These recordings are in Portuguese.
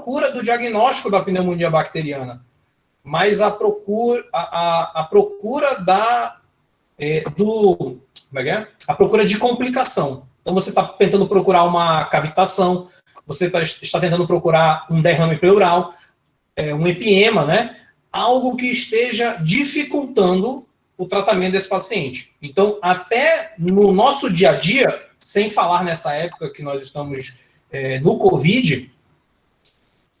procura do diagnóstico da pneumonia bacteriana, mas a procura a procura de complicação. Então, você está tentando procurar uma cavitação, você está tentando procurar um derrame pleural, um epiema, né? Algo que esteja dificultando o tratamento desse paciente. Então, até no nosso dia a dia, sem falar nessa época que nós estamos no COVID,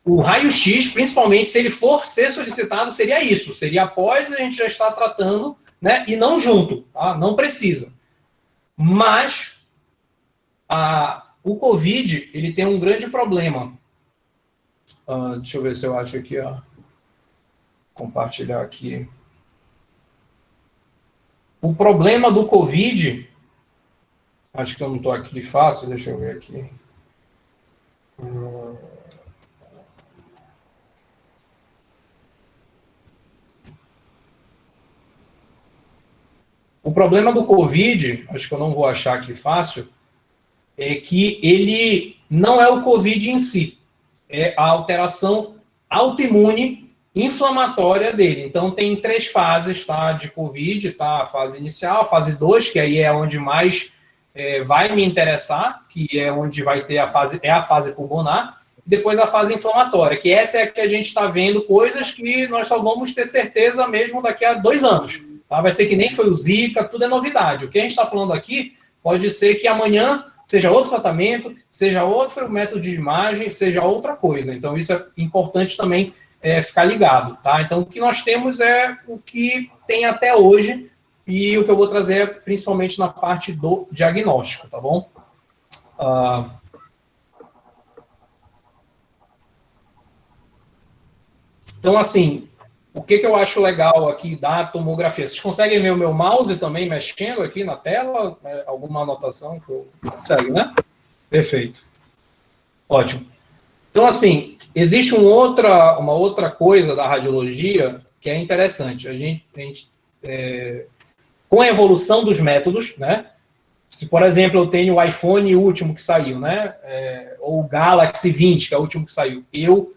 o raio-x, principalmente, se ele for ser solicitado, seria isso. Seria após a gente já estar tratando, né? E não junto, tá? Não precisa. Mas o COVID, ele tem um grande problema. Deixa eu ver se eu acho aqui, ó. Compartilhar aqui. O problema do COVID, acho que eu não estou aqui fácil, deixa eu ver aqui. O problema do COVID, acho que eu não vou achar aqui fácil, é que ele não é o COVID em si, é a alteração autoimune inflamatória dele. Então, tem 3 fases, tá, de COVID, tá? A fase inicial, a fase 2, que aí é onde mais vai me interessar, que é onde vai ter a fase pulmonar, e depois a fase inflamatória, que essa é a que a gente está vendo coisas que nós só vamos ter certeza mesmo daqui a 2 anos. Tá? Vai ser que nem foi o Zika, tudo é novidade. O que a gente está falando aqui pode ser que amanhã seja outro tratamento, seja outro método de imagem, seja outra coisa. Então, isso é importante também ficar ligado, tá? Então, o que nós temos é o que tem até hoje e o que eu vou trazer é principalmente na parte do diagnóstico, tá bom? Então, assim, o que eu acho legal aqui da tomografia? Vocês conseguem ver o meu mouse também mexendo aqui na tela? Alguma anotação que eu... Consegue, né? Perfeito. Ótimo. Então, assim, existe uma outra coisa da radiologia que é interessante. A gente com a evolução dos métodos, né? Se, por exemplo, eu tenho o iPhone último que saiu, né? Ou o Galaxy 20, que é o último que saiu, eu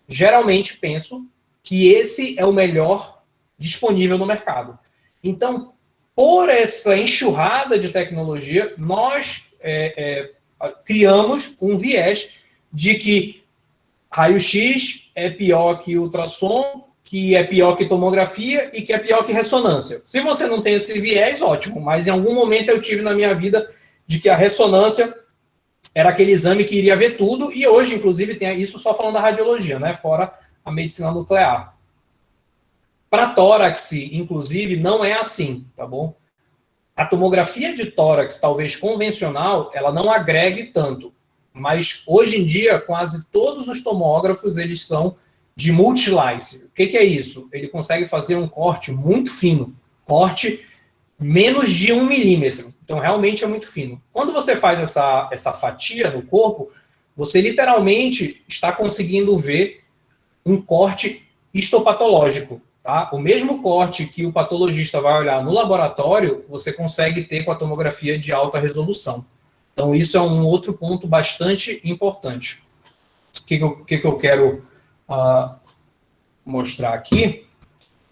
geralmente penso que esse é o melhor disponível no mercado. Então, por essa enxurrada de tecnologia, nós criamos um viés de que raio-x é pior que ultrassom, que é pior que tomografia e que é pior que ressonância. Se você não tem esse viés, ótimo, mas em algum momento eu tive na minha vida de que a ressonância era aquele exame que iria ver tudo, e hoje, inclusive, tem isso só falando da radiologia, né? Fora a medicina nuclear. Para tórax, inclusive, não é assim, tá bom? A tomografia de tórax, talvez convencional, ela não agregue tanto, mas hoje em dia, quase todos os tomógrafos, eles são de multi-slice. O que é isso? Ele consegue fazer um corte muito fino, corte menos de 1 milímetro. Então, realmente é muito fino. Quando você faz essa fatia no corpo, você literalmente está conseguindo ver um corte histopatológico. Tá? O mesmo corte que o patologista vai olhar no laboratório, você consegue ter com a tomografia de alta resolução. Então, isso é um outro ponto bastante importante. O que eu quero mostrar aqui?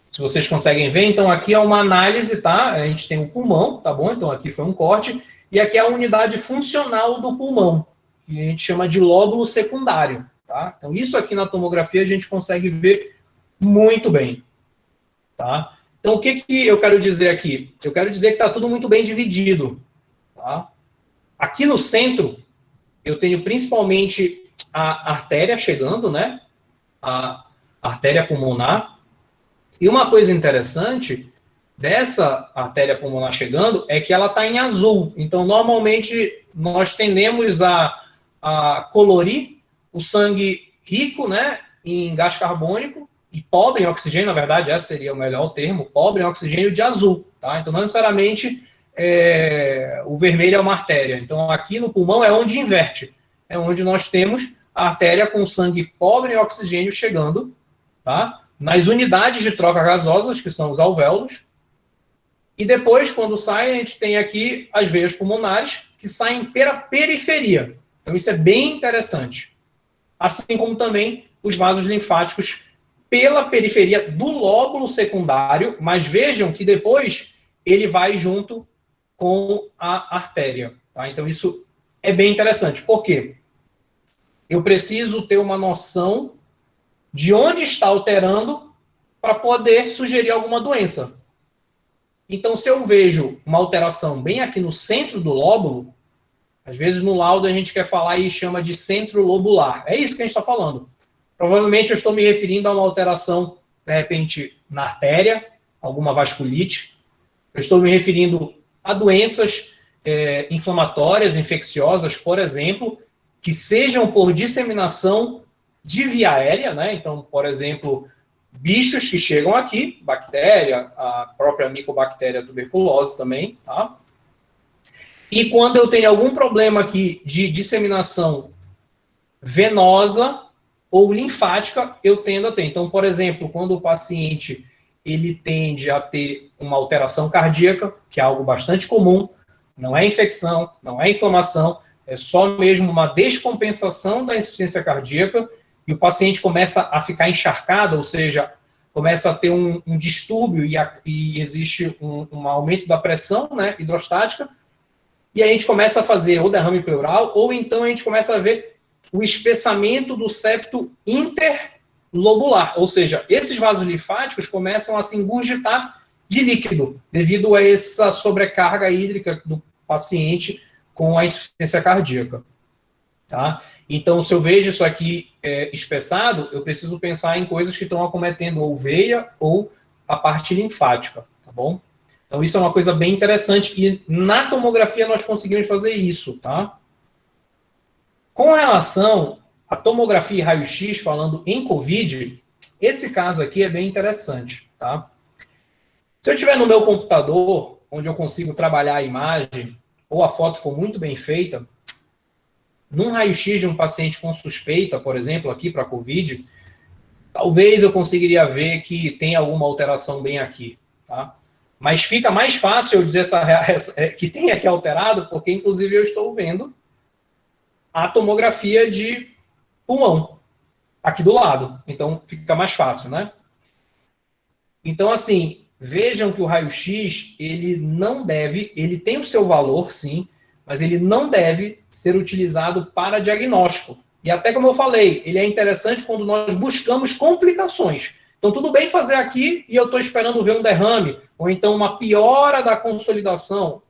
Se vocês conseguem ver, então aqui é uma análise, tá? A gente tem o pulmão, tá bom? Então aqui foi um corte. E aqui é a unidade funcional do pulmão, que a gente chama de lóbulo secundário, tá? Então isso aqui na tomografia a gente consegue ver muito bem, tá? Então o que eu quero dizer aqui? Eu quero dizer que está tudo muito bem dividido, tá? Aqui no centro, eu tenho principalmente a artéria chegando, né? A artéria pulmonar. E uma coisa interessante dessa artéria pulmonar chegando é que ela está em azul. Então, normalmente, nós tendemos a colorir o sangue rico, né, em gás carbônico e pobre em oxigênio, na verdade, esse seria o melhor termo, pobre em oxigênio de azul. Tá? Então, não necessariamente o vermelho é uma artéria. Então, aqui no pulmão é onde inverte. É onde nós temos a artéria com sangue pobre em oxigênio chegando, tá? Nas unidades de troca gasosas, que são os alvéolos, e depois, quando sai, a gente tem aqui as veias pulmonares, que saem pela periferia. Então, isso é bem interessante. assim como também os vasos linfáticos pela periferia do lóbulo secundário, mas vejam que depois ele vai junto com a artéria. Tá? Então, isso é bem interessante. Por quê? Eu preciso ter uma noção de onde está alterando para poder sugerir alguma doença. Então, se eu vejo uma alteração bem aqui no centro do lóbulo, às vezes no laudo a gente quer falar e chama de centro lobular. É isso que a gente está falando. Provavelmente eu estou me referindo a uma alteração, de repente, na artéria, alguma vasculite. Eu estou me referindo a doenças inflamatórias, infecciosas, por exemplo, que sejam por disseminação de via aérea, né? Então, por exemplo, bichos que chegam aqui, bactéria, a própria micobactéria tuberculose também, tá? E quando eu tenho algum problema aqui de disseminação venosa ou linfática, eu tendo a ter. Então, por exemplo, quando o paciente ele tende a ter uma alteração cardíaca, que é algo bastante comum, não é infecção, não é inflamação, é só mesmo uma descompensação da insuficiência cardíaca, e o paciente começa a ficar encharcado, ou seja, começa a ter um distúrbio e existe um aumento da pressão, né, hidrostática, e a gente começa a fazer ou derrame pleural, ou então a gente começa a ver o espessamento do septo interlobular, ou seja, esses vasos linfáticos começam a se engurgitar de líquido, devido a essa sobrecarga hídrica do paciente com a insuficiência cardíaca. Tá? Então, se eu vejo isso aqui espessado, eu preciso pensar em coisas que estão acometendo ou veia ou a parte linfática, tá bom? Então, isso é uma coisa bem interessante e na tomografia nós conseguimos fazer isso, tá? Com relação à tomografia e raio-x, falando em COVID, esse caso aqui é bem interessante, tá? Se eu tiver no meu computador, onde eu consigo trabalhar a imagem, ou a foto for muito bem feita, num raio-x de um paciente com suspeita, por exemplo, aqui para COVID, talvez eu conseguiria ver que tem alguma alteração bem aqui, tá? Mas fica mais fácil eu dizer que tem aqui alterado, porque inclusive eu estou vendo a tomografia de pulmão aqui do lado. Então fica mais fácil, né? Então, assim, vejam que o raio-x, ele tem o seu valor, sim, mas ele não deve ser utilizado para diagnóstico. E até como eu falei, ele é interessante quando nós buscamos complicações. Então, tudo bem fazer aqui e eu estou esperando ver um derrame, ou então uma piora da consolidação,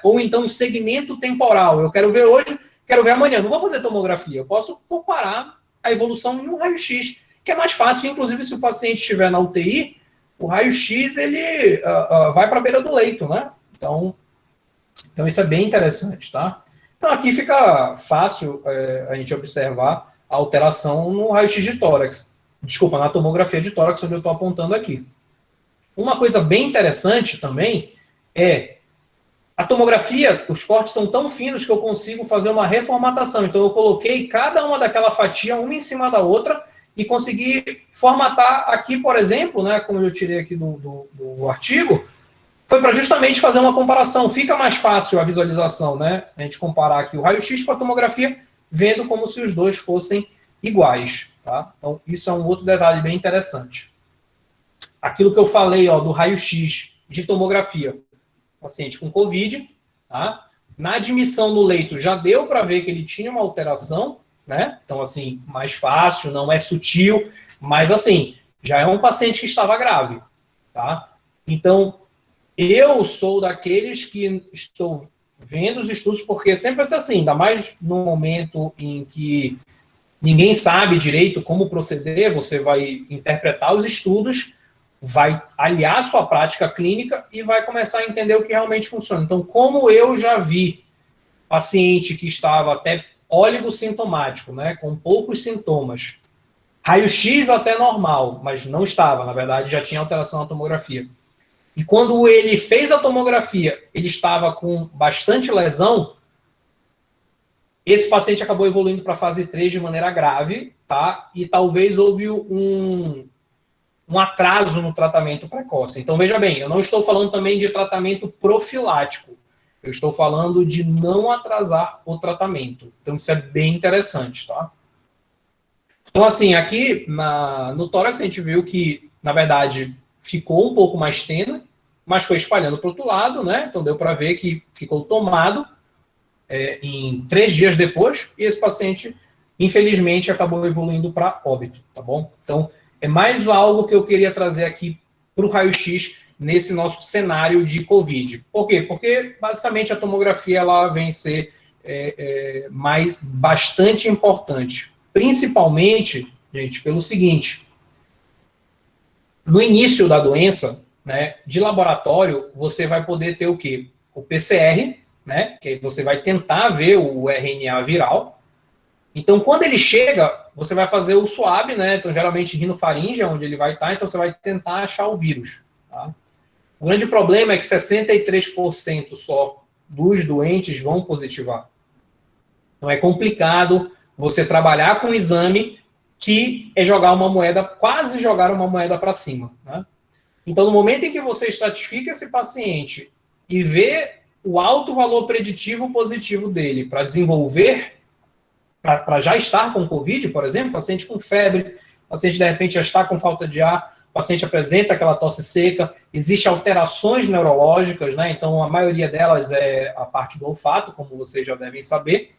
ou então um segmento temporal. Eu quero ver hoje, quero ver amanhã. Não vou fazer tomografia. Eu posso comparar a evolução em um raio-x, que é mais fácil, inclusive, se o paciente estiver na UTI, o raio-x, ele vai para a beira do leito, né? Então, isso é bem interessante, tá? Então, aqui fica fácil a gente observar a alteração no raio-x de tórax. Desculpa, na tomografia de tórax, onde eu estou apontando aqui. Uma coisa bem interessante também é a tomografia, os cortes são tão finos que eu consigo fazer uma reformatação. Então, eu coloquei cada uma daquela fatia, uma em cima da outra, e consegui formatar aqui, por exemplo, né, como eu tirei aqui do artigo, foi para justamente fazer uma comparação. Fica mais fácil a visualização, né? A gente comparar aqui o raio-x com a tomografia, vendo como se os dois fossem iguais. Tá? Então, isso é um outro detalhe bem interessante. Aquilo que eu falei, ó, do raio-x de tomografia, paciente com COVID, tá? Na admissão no leito já deu para ver que ele tinha uma alteração, né? Então, assim, mais fácil, não é sutil, mas, assim, já é um paciente que estava grave, tá? Então, eu sou daqueles que estou vendo os estudos, porque sempre vai ser assim, ainda mais no momento em que ninguém sabe direito como proceder, você vai interpretar os estudos, vai aliar a sua prática clínica e vai começar a entender o que realmente funciona. Então, como eu já vi paciente que estava até oligosintomático, né, com poucos sintomas, raio-x até normal, mas não estava, na verdade já tinha alteração na tomografia. E quando ele fez a tomografia, ele estava com bastante lesão, esse paciente acabou evoluindo para a fase 3 de maneira grave, tá? E talvez houve um atraso no tratamento precoce. Então, veja bem, eu não estou falando também de tratamento profilático. Eu estou falando de não atrasar o tratamento. Então, isso é bem interessante, tá? Então, assim, aqui no tórax a gente viu que, na verdade, ficou um pouco mais tênue, mas foi espalhando para o outro lado, né? Então deu para ver que ficou tomado em 3 dias depois, e esse paciente, infelizmente, acabou evoluindo para óbito, tá bom? Então, é mais algo que eu queria trazer aqui para o raio-x nesse nosso cenário de COVID. Por quê? Porque, basicamente, a tomografia ela vem ser bastante importante. Principalmente, gente, pelo seguinte, no início da doença, né, de laboratório, você vai poder ter o quê? O PCR, né, que aí você vai tentar ver o RNA viral. Então, quando ele chega, você vai fazer o swab, né, então geralmente rinofaringe é onde ele vai estar, então você vai tentar achar o vírus. Tá? O grande problema é que 63% só dos doentes vão positivar. Então, é complicado você trabalhar com um exame que é jogar uma moeda, quase jogar uma moeda para cima. Né? Então, no momento em que você estratifica esse paciente e vê o alto valor preditivo positivo dele para desenvolver, para já estar com Covid, por exemplo, paciente com febre, paciente de repente já está com falta de ar, paciente apresenta aquela tosse seca, existem alterações neurológicas, né? Então a maioria delas é a parte do olfato, como vocês já devem saber,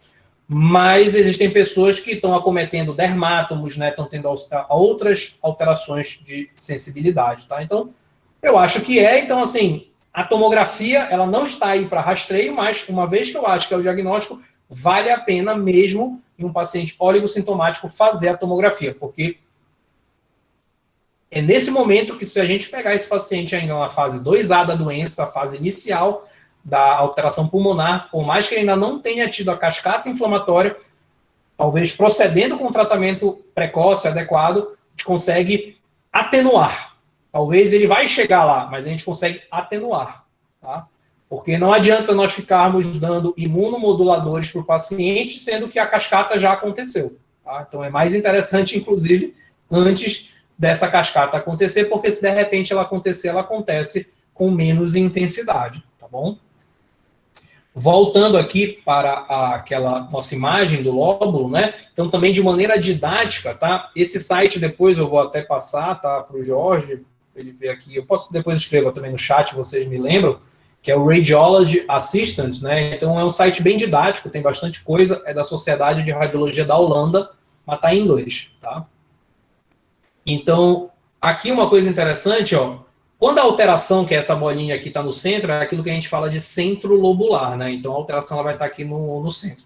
mas existem pessoas que estão acometendo dermátomos, né? Estão tendo outras alterações de sensibilidade, tá? Então, eu acho que então assim, a tomografia, ela não está aí para rastreio, mas uma vez que eu acho que é o diagnóstico, vale a pena mesmo em um paciente oligossintomático fazer a tomografia, porque é nesse momento que, se a gente pegar esse paciente ainda na fase 2A da doença, a fase inicial da alteração pulmonar, por mais que ele ainda não tenha tido a cascata inflamatória, talvez procedendo com um tratamento precoce, adequado, a gente consegue atenuar. Talvez ele vai chegar lá, mas a gente consegue atenuar, tá? Porque não adianta nós ficarmos dando imunomoduladores para o paciente, sendo que a cascata já aconteceu. Tá? Então é mais interessante, inclusive, antes dessa cascata acontecer, porque se de repente ela acontecer, ela acontece com menos intensidade, tá bom? Voltando aqui para aquela nossa imagem do lóbulo, né? Então também de maneira didática, tá? Esse site depois eu vou até passar, tá? Para o Jorge, ele ver aqui. Eu posso depois escrever também no chat, vocês me lembram, que é o Radiology Assistant, né? Então é um site bem didático, tem bastante coisa, é da Sociedade de Radiologia da Holanda, mas está em inglês, tá? Então, aqui uma coisa interessante, ó, quando a alteração, que é essa bolinha aqui está no centro, é aquilo que a gente fala de centro lobular, né? Então a alteração ela vai estar aqui no centro.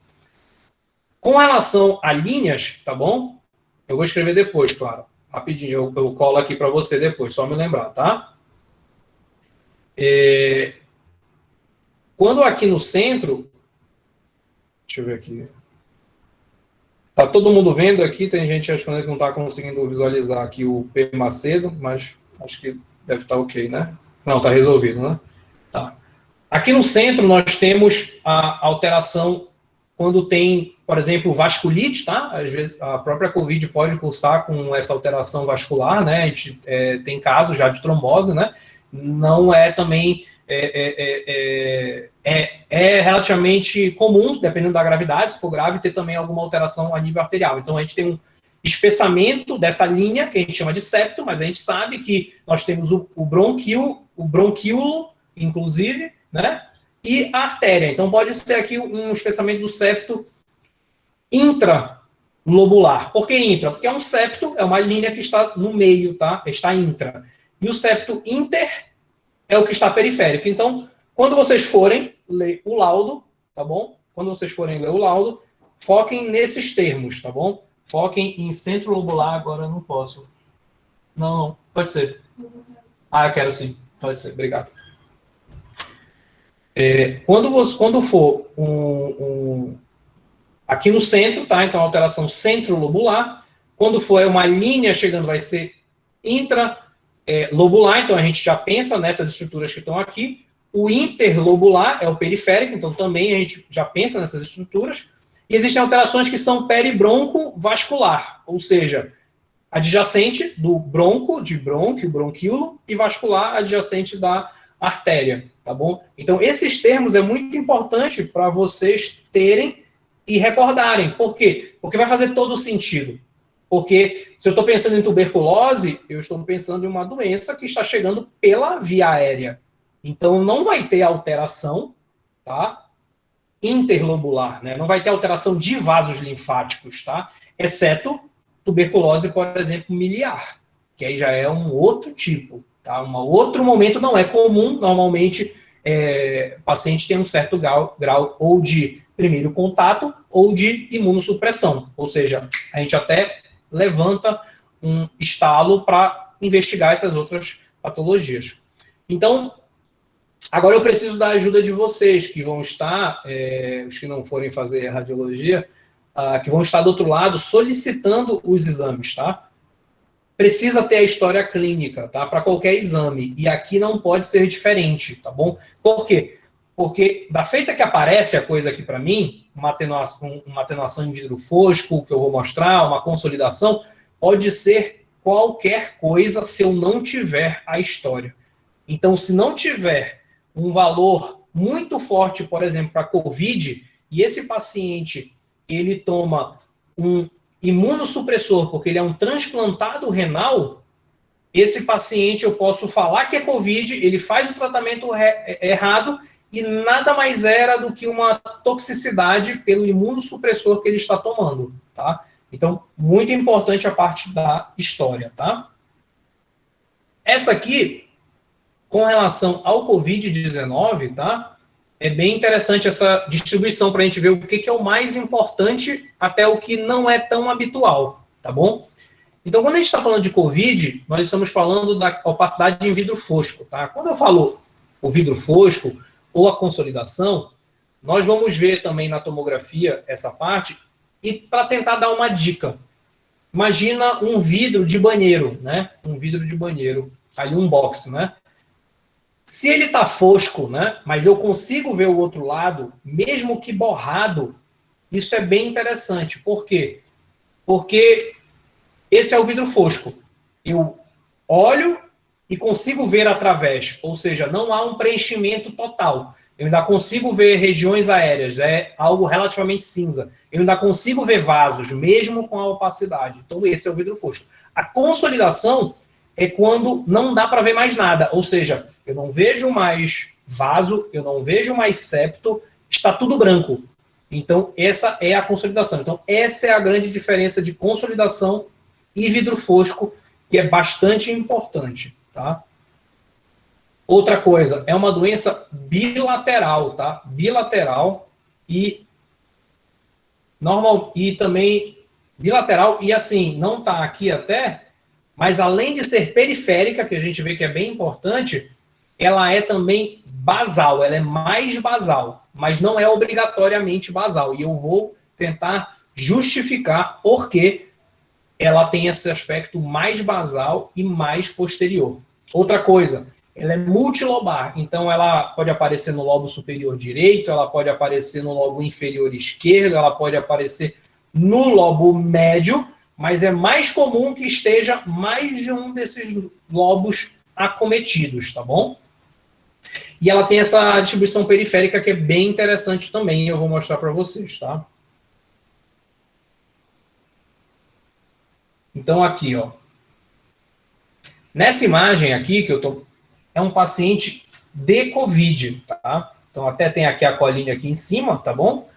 Com relação a linhas, tá bom? Eu vou escrever depois, claro. Rapidinho, eu colo aqui para você depois, só me lembrar, tá? Quando aqui no centro, deixa eu ver aqui. Tá todo mundo vendo aqui? Tem gente achando que não está conseguindo visualizar aqui o P. Macedo, mas acho que deve estar ok, né? Não, está resolvido, né? Tá. Aqui no centro nós temos a alteração quando tem, por exemplo, vasculite, tá? Às vezes a própria COVID pode cursar com essa alteração vascular, né? A gente tem casos já de trombose, né? Não é também... É relativamente comum, dependendo da gravidade, se for grave, ter também alguma alteração a nível arterial. Então, a gente tem um espessamento dessa linha, que a gente chama de septo, mas a gente sabe que nós temos o bronquíolo, inclusive, né? E a artéria. Então, pode ser aqui um espessamento do septo intralobular. Por que intra? Porque é um septo, é uma linha que está no meio, tá? Está intra. E o septo inter é o que está periférico. Então, quando vocês forem ler o laudo, tá bom? Quando vocês forem ler o laudo, foquem nesses termos, tá bom? Foquem em centro lobular, agora eu não posso. Não, pode ser. Ah, eu quero sim. Pode ser, obrigado. Quando for aqui no centro, tá? Então, alteração centro-lobular. Quando for uma linha chegando, vai ser intralobular. Então, a gente já pensa nessas estruturas que estão aqui. O interlobular é o periférico, então também a gente já pensa nessas estruturas. E existem alterações que são peribroncovascular, ou seja, adjacente do bronco, de brônquio, bronquíolo, e vascular, adjacente da artéria, tá bom? Então, esses termos é muito importante para vocês terem e recordarem. Por quê? Porque vai fazer todo sentido. Porque se eu estou pensando em tuberculose, eu estou pensando em uma doença que está chegando pela via aérea. Então, não vai ter alteração, tá? Interlobular, né? Não vai ter alteração de vasos linfáticos, tá? Exceto tuberculose, por exemplo, miliar, que aí já é um outro tipo, tá? Um outro momento não é comum, normalmente o paciente tem um certo grau ou de primeiro contato ou de imunossupressão, ou seja, a gente até levanta um estalo para investigar essas outras patologias. Então, agora eu preciso da ajuda de vocês, que vão estar, os que não forem fazer radiologia, que vão estar do outro lado solicitando os exames, tá? Precisa ter a história clínica, tá? Para qualquer exame. E aqui não pode ser diferente, tá bom? Por quê? Porque da feita que aparece a coisa aqui para mim, uma atenuação em vidro fosco, que eu vou mostrar, uma consolidação, pode ser qualquer coisa se eu não tiver a história. Então, se não tiver um valor muito forte, por exemplo, para COVID, e esse paciente, ele toma um imunossupressor, porque ele é um transplantado renal, esse paciente eu posso falar que é COVID, ele faz o tratamento errado e nada mais era do que uma toxicidade pelo imunossupressor que ele está tomando, tá? Então, muito importante a parte da história, tá? Essa aqui, com relação ao COVID-19, tá? É bem interessante essa distribuição para a gente ver o que é o mais importante até o que não é tão habitual, tá bom? Então, quando a gente está falando de COVID, nós estamos falando da opacidade em vidro fosco, tá? Quando eu falo o vidro fosco ou a consolidação, nós vamos ver também na tomografia essa parte e para tentar dar uma dica. Imagina um vidro de banheiro, né? Um vidro de banheiro, ali um box, né? Se ele está fosco, né, mas eu consigo ver o outro lado, mesmo que borrado, isso é bem interessante. Por quê? Porque esse é o vidro fosco. Eu olho e consigo ver através, ou seja, não há um preenchimento total. Eu ainda consigo ver regiões aéreas, é algo relativamente cinza. Eu ainda consigo ver vasos, mesmo com a opacidade. Então, esse é o vidro fosco. A consolidação é quando não dá para ver mais nada, ou seja, eu não vejo mais vaso, eu não vejo mais septo, está tudo branco. Então, essa é a consolidação. Então, essa é a grande diferença de consolidação e vidro fosco, que é bastante importante, tá? Outra coisa, é uma doença bilateral, tá? Bilateral e normal e também bilateral e assim, não tá aqui até, mas além de ser periférica, que a gente vê que é bem importante, ela é também basal, ela é mais basal, mas não é obrigatoriamente basal. E eu vou tentar justificar por que ela tem esse aspecto mais basal e mais posterior. Outra coisa, ela é multilobar, então ela pode aparecer no lobo superior direito, ela pode aparecer no lobo inferior esquerdo, ela pode aparecer no lobo médio, mas é mais comum que esteja mais de um desses lobos acometidos, tá bom? E ela tem essa distribuição periférica que é bem interessante também, eu vou mostrar para vocês, tá? Então, aqui, ó. Nessa imagem aqui, que eu tô... é um paciente de COVID, tá? Então, até tem aqui a colinha aqui em cima, tá bom?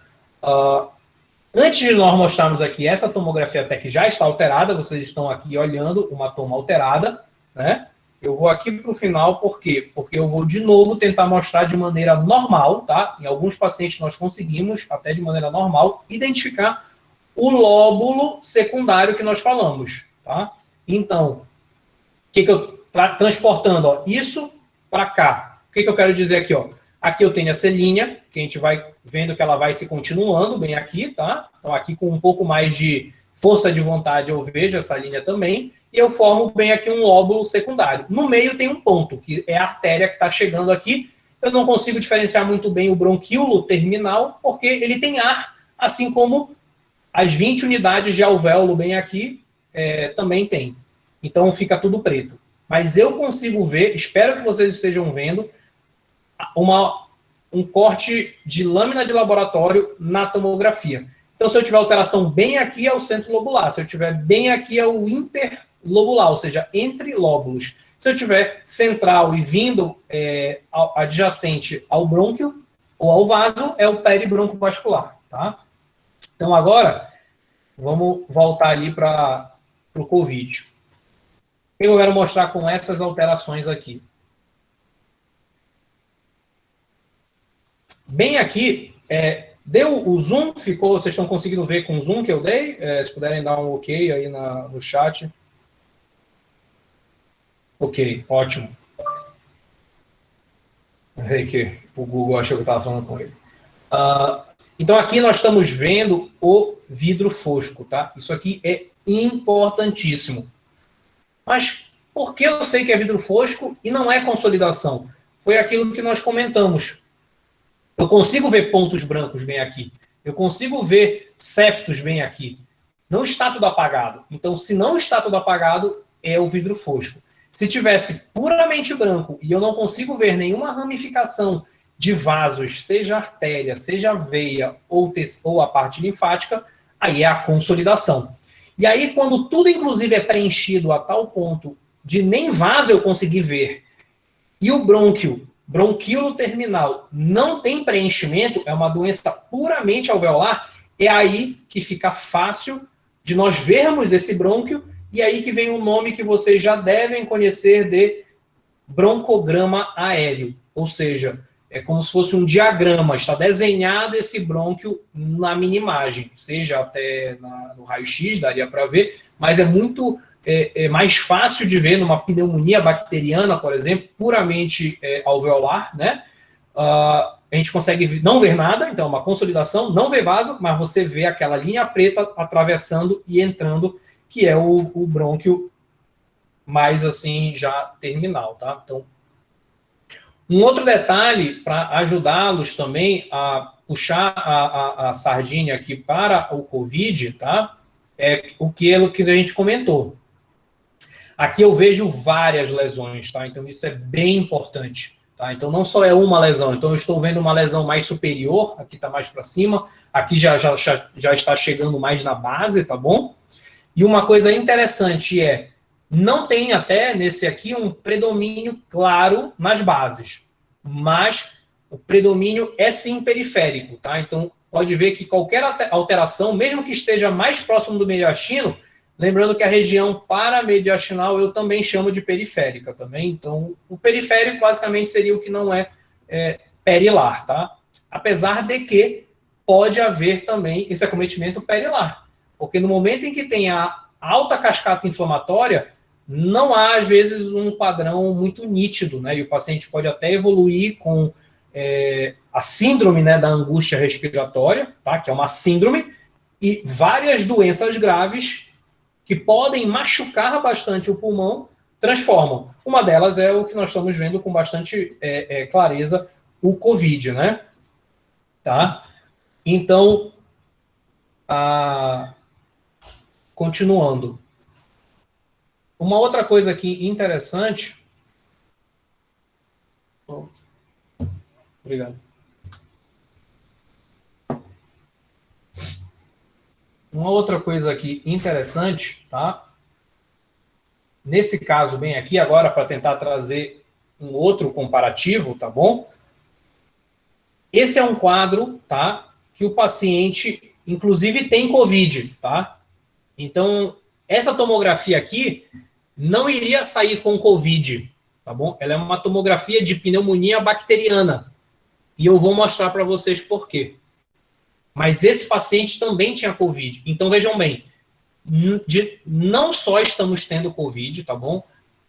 Antes de nós mostrarmos aqui essa tomografia até que já está alterada, vocês estão aqui olhando uma toma alterada, né? Eu vou aqui para o final, por quê? Porque eu vou de novo tentar mostrar de maneira normal, tá? Em alguns pacientes nós conseguimos, até de maneira normal, identificar o lóbulo secundário que nós falamos, tá? Então, o que eu transportando, ó, isso para cá. O que eu quero dizer aqui, ó? Aqui eu tenho essa linha, que a gente vai vendo que ela vai se continuando bem aqui, tá? Então, aqui com um pouco mais de força de vontade eu vejo essa linha também, e eu formo bem aqui um lóbulo secundário. No meio tem um ponto, que é a artéria que está chegando aqui. Eu não consigo diferenciar muito bem o bronquíolo terminal, porque ele tem ar, assim como as 20 unidades de alvéolo bem aqui também tem. Então fica tudo preto. Mas eu consigo ver, espero que vocês estejam vendo, um corte de lâmina de laboratório na tomografia. Então, se eu tiver alteração bem aqui, é o centro lobular. Se eu tiver bem aqui, é o interlobular, ou seja, entre lóbulos. Se eu tiver central e vindo adjacente ao brônquio ou ao vaso, é o peribroncovascular, tá? Então, agora, vamos voltar ali para o COVID. O que eu quero mostrar com essas alterações aqui? Bem aqui, deu o zoom, ficou, vocês estão conseguindo ver com o zoom que eu dei? Se puderem dar um ok aí no chat. Ok, ótimo. Peraí que o Google achou que eu estava falando com ele. Então, aqui nós estamos vendo o vidro fosco, tá? Isso aqui é importantíssimo. Mas por que eu sei que é vidro fosco e não é consolidação? Foi aquilo que nós comentamos. Eu consigo ver pontos brancos bem aqui. Eu consigo ver septos bem aqui. Não está tudo apagado. Então, se não está tudo apagado, é o vidro fosco. Se tivesse puramente branco e eu não consigo ver nenhuma ramificação de vasos, seja artéria, seja veia ou a parte linfática, aí é a consolidação. E aí, quando tudo, inclusive, é preenchido a tal ponto de nem vaso eu conseguir ver, e o bronquíolo terminal, não tem preenchimento, é uma doença puramente alveolar, é aí que fica fácil de nós vermos esse brônquio, e aí que vem o nome que vocês já devem conhecer de broncograma aéreo. Ou seja, é como se fosse um diagrama, está desenhado esse brônquio na minimagem, seja até no raio-x, daria para ver, mas é muito mais fácil de ver numa pneumonia bacteriana, por exemplo, puramente alveolar, né? A gente consegue não ver nada, então é uma consolidação, não vê vaso, mas você vê aquela linha preta atravessando e entrando, que é o brônquio mais assim, já terminal, tá? Então, um outro detalhe para ajudá-los também a puxar a sardinha aqui para o COVID, tá? É o que a gente comentou. Aqui eu vejo várias lesões, tá? Então isso é bem importante, tá? Então não só é uma lesão, então eu estou vendo uma lesão mais superior, aqui está mais para cima, aqui já está chegando mais na base, tá bom? E uma coisa interessante não tem até nesse aqui um predomínio claro nas bases, mas o predomínio é sim periférico, tá? Então pode ver que qualquer alteração, mesmo que esteja mais próximo do mediastino, lembrando que a região paramediastinal eu também chamo de periférica também, então o periférico basicamente seria o que não é perilar, tá? Apesar de que pode haver também esse acometimento perilar, porque no momento em que tem a alta cascata inflamatória, não há, às vezes, um padrão muito nítido, né? E o paciente pode até evoluir com a síndrome, né, da angústia respiratória, tá? Que é uma síndrome, e várias doenças graves que podem machucar bastante o pulmão, transformam. Uma delas é o que nós estamos vendo com bastante clareza, o COVID, né? Tá? Então, continuando. Uma outra coisa aqui interessante... Obrigado. Uma outra coisa aqui interessante, tá? Nesse caso bem aqui, agora para tentar trazer um outro comparativo, tá bom? Esse é um quadro, tá? Que o paciente, inclusive, tem COVID, tá? Então, essa tomografia aqui não iria sair com COVID, tá bom? Ela é uma tomografia de pneumonia bacteriana. E eu vou mostrar para vocês por quê. Mas esse paciente também tinha COVID. Então, vejam bem, não só estamos tendo COVID, tá bom?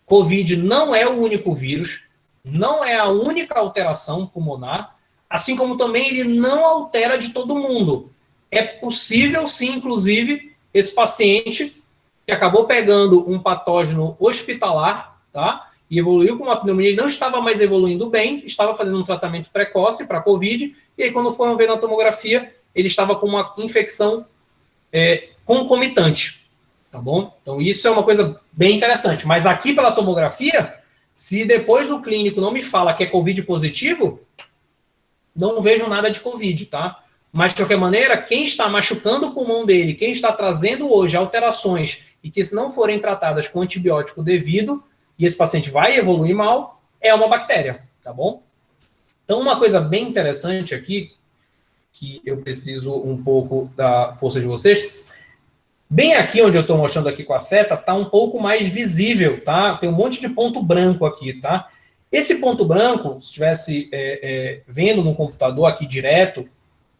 COVID não é o único vírus, não é a única alteração pulmonar, assim como também ele não altera de todo mundo. É possível, sim, inclusive, esse paciente que acabou pegando um patógeno hospitalar, tá? E evoluiu com uma pneumonia, ele não estava mais evoluindo bem, estava fazendo um tratamento precoce para COVID, e aí quando foram ver na tomografia, ele estava com uma infecção concomitante, tá bom? Então isso é uma coisa bem interessante. Mas aqui pela tomografia, se depois o clínico não me fala que é COVID positivo, não vejo nada de COVID, tá? Mas, de qualquer maneira, quem está machucando o pulmão dele, quem está trazendo hoje alterações e que se não forem tratadas com antibiótico devido, e esse paciente vai evoluir mal, é uma bactéria, tá bom? Então, uma coisa bem interessante aqui, que eu preciso um pouco da força de vocês, bem aqui onde eu estou mostrando aqui com a seta, está um pouco mais visível, tá? Tem um monte de ponto branco aqui, tá? Esse ponto branco, se estivesse vendo no computador aqui direto,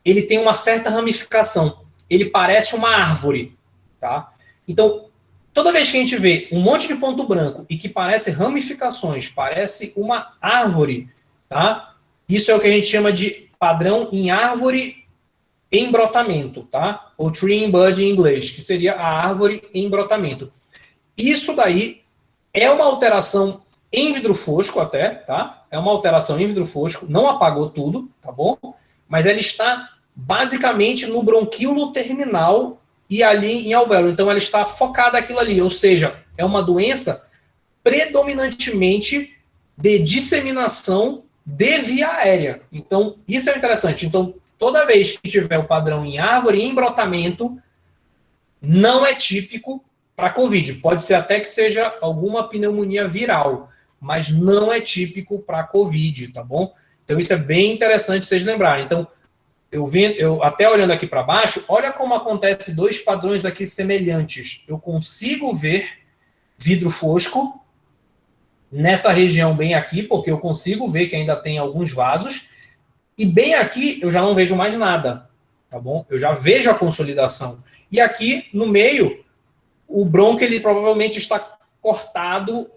ele tem uma certa ramificação. Ele parece uma árvore, tá? Então, toda vez que a gente vê um monte de ponto branco e que parece ramificações, parece uma árvore, tá? Isso é o que a gente chama de padrão em árvore em brotamento, tá? Ou tree in bud em inglês, que seria a árvore em brotamento. Isso daí é uma alteração em vidro fosco até, tá? É uma alteração em vidro fosco, não apagou tudo, tá bom? Mas ela está basicamente no bronquíolo terminal e ali em alvéolo. Então ela está focada aquilo ali, ou seja, é uma doença predominantemente de disseminação de via aérea. Então, isso é interessante. Então, toda vez que tiver o padrão em árvore em brotamento, não é típico para COVID. Pode ser até que seja alguma pneumonia viral, mas não é típico para COVID, tá bom? Então, isso é bem interessante vocês lembrarem. Então, eu até olhando aqui para baixo, olha como acontece dois padrões aqui semelhantes. Eu consigo ver vidro fosco nessa região bem aqui, porque eu consigo ver que ainda tem alguns vasos, e bem aqui eu já não vejo mais nada, tá bom? Eu já vejo a consolidação. E aqui no meio, o brônquio ele provavelmente está cortado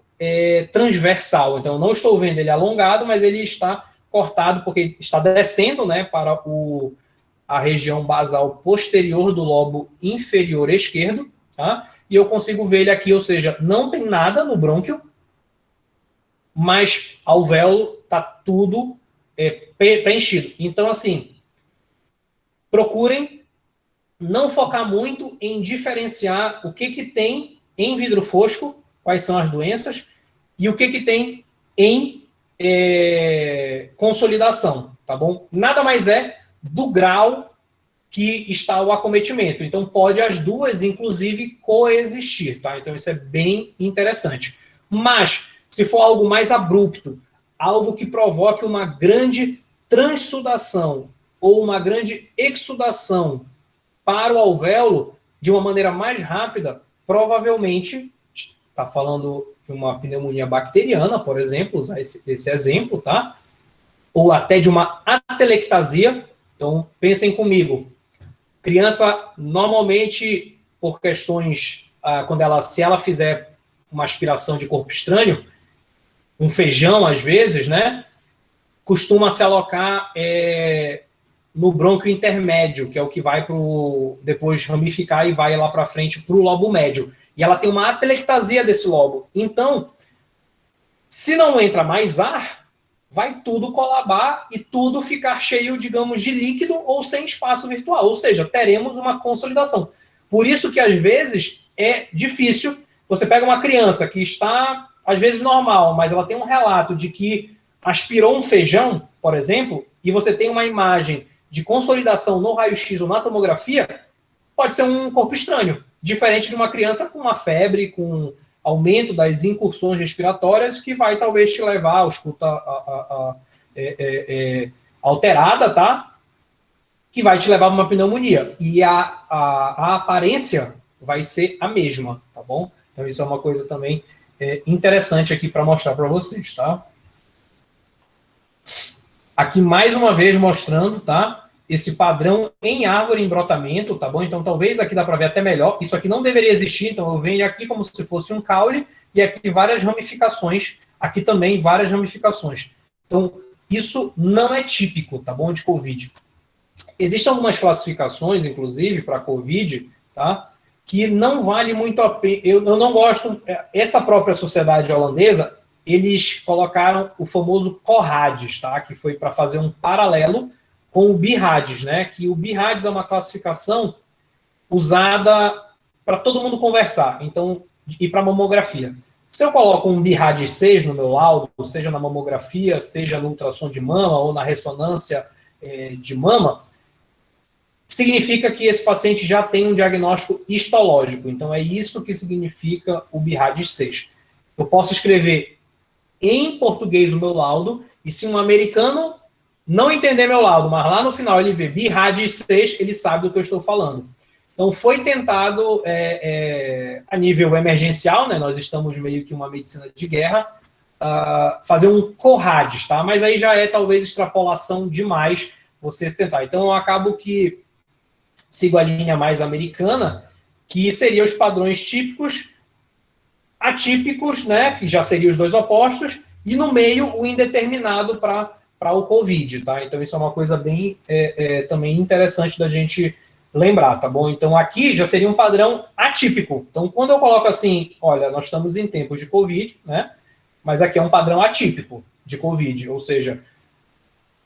transversal, então eu não estou vendo ele alongado, mas ele está cortado porque está descendo, né, para a região basal posterior do lobo inferior esquerdo, tá? E eu consigo ver ele aqui, ou seja, não tem nada no brônquio, mas alvéolo está tudo preenchido. Então, assim, procurem não focar muito em diferenciar o que tem em vidro fosco, quais são as doenças, e o que tem em consolidação, tá bom? Nada mais é do grau que está o acometimento. Então, pode as duas, inclusive, coexistir, tá? Então, isso é bem interessante. Mas, se for algo mais abrupto, algo que provoque uma grande transsudação ou uma grande exsudação para o alvéolo, de uma maneira mais rápida, provavelmente, está falando de uma pneumonia bacteriana, por exemplo, usar esse exemplo, tá? Ou até de uma atelectasia. Então, pensem comigo. Criança, normalmente, por questões, se ela fizer uma aspiração de corpo estranho, um feijão, às vezes, né? Costuma se alocar no brônquio intermédio, que é o que vai depois ramificar e vai lá para frente para o lobo médio. E ela tem uma atelectasia desse lobo. Então, se não entra mais ar, vai tudo colabar e tudo ficar cheio, digamos, de líquido ou sem espaço virtual. Ou seja, teremos uma consolidação. Por isso que, às vezes, é difícil. Você pega uma criança que está, às vezes, normal, mas ela tem um relato de que aspirou um feijão, por exemplo, e você tem uma imagem de consolidação no raio-x ou na tomografia, pode ser um corpo estranho. Diferente de uma criança com uma febre, com aumento das incursões respiratórias, que vai talvez te levar a escuta alterada, tá? Que vai te levar a uma pneumonia. E a aparência vai ser a mesma, tá bom? Então isso é uma coisa também interessante aqui para mostrar para vocês, tá? Aqui mais uma vez mostrando, tá? Esse padrão em árvore em brotamento, tá bom? Então, talvez aqui dá para ver até melhor. Isso aqui não deveria existir, então eu venho aqui como se fosse um caule, e aqui várias ramificações, aqui também várias ramificações. Então, isso não é típico, tá bom, de COVID. Existem algumas classificações, inclusive, para COVID, tá? Que não vale muito a pena. Eu não gosto. Essa própria sociedade holandesa, eles colocaram o famoso CORRADS, tá? Que foi para fazer um paralelo com o BIRADS, né? Que o BIRADS é uma classificação usada para todo mundo conversar, então, e para mamografia. Se eu coloco um BIRADS 6 no meu laudo, seja na mamografia, seja no ultrassom de mama ou na ressonância de mama, significa que esse paciente já tem um diagnóstico histológico. Então, é isso que significa o BIRADS-6. Eu posso escrever em português o meu laudo, e se um americano não entender meu laudo, mas lá no final ele vê BIRADS-6, ele sabe do que eu estou falando. Então, foi tentado, a nível emergencial, né, nós estamos meio que uma medicina de guerra, fazer um CORADS, tá? Mas aí já é talvez extrapolação demais você tentar. Então, eu acabo que sigo a linha mais americana, que seria os padrões típicos, atípicos, né, que já seriam os dois opostos, e no meio o indeterminado para o COVID, tá? Então, isso é uma coisa bem também interessante da gente lembrar, tá bom? Então, aqui já seria um padrão atípico. Então, quando eu coloco assim, olha, nós estamos em tempos de COVID, né? Mas aqui é um padrão atípico de COVID, ou seja,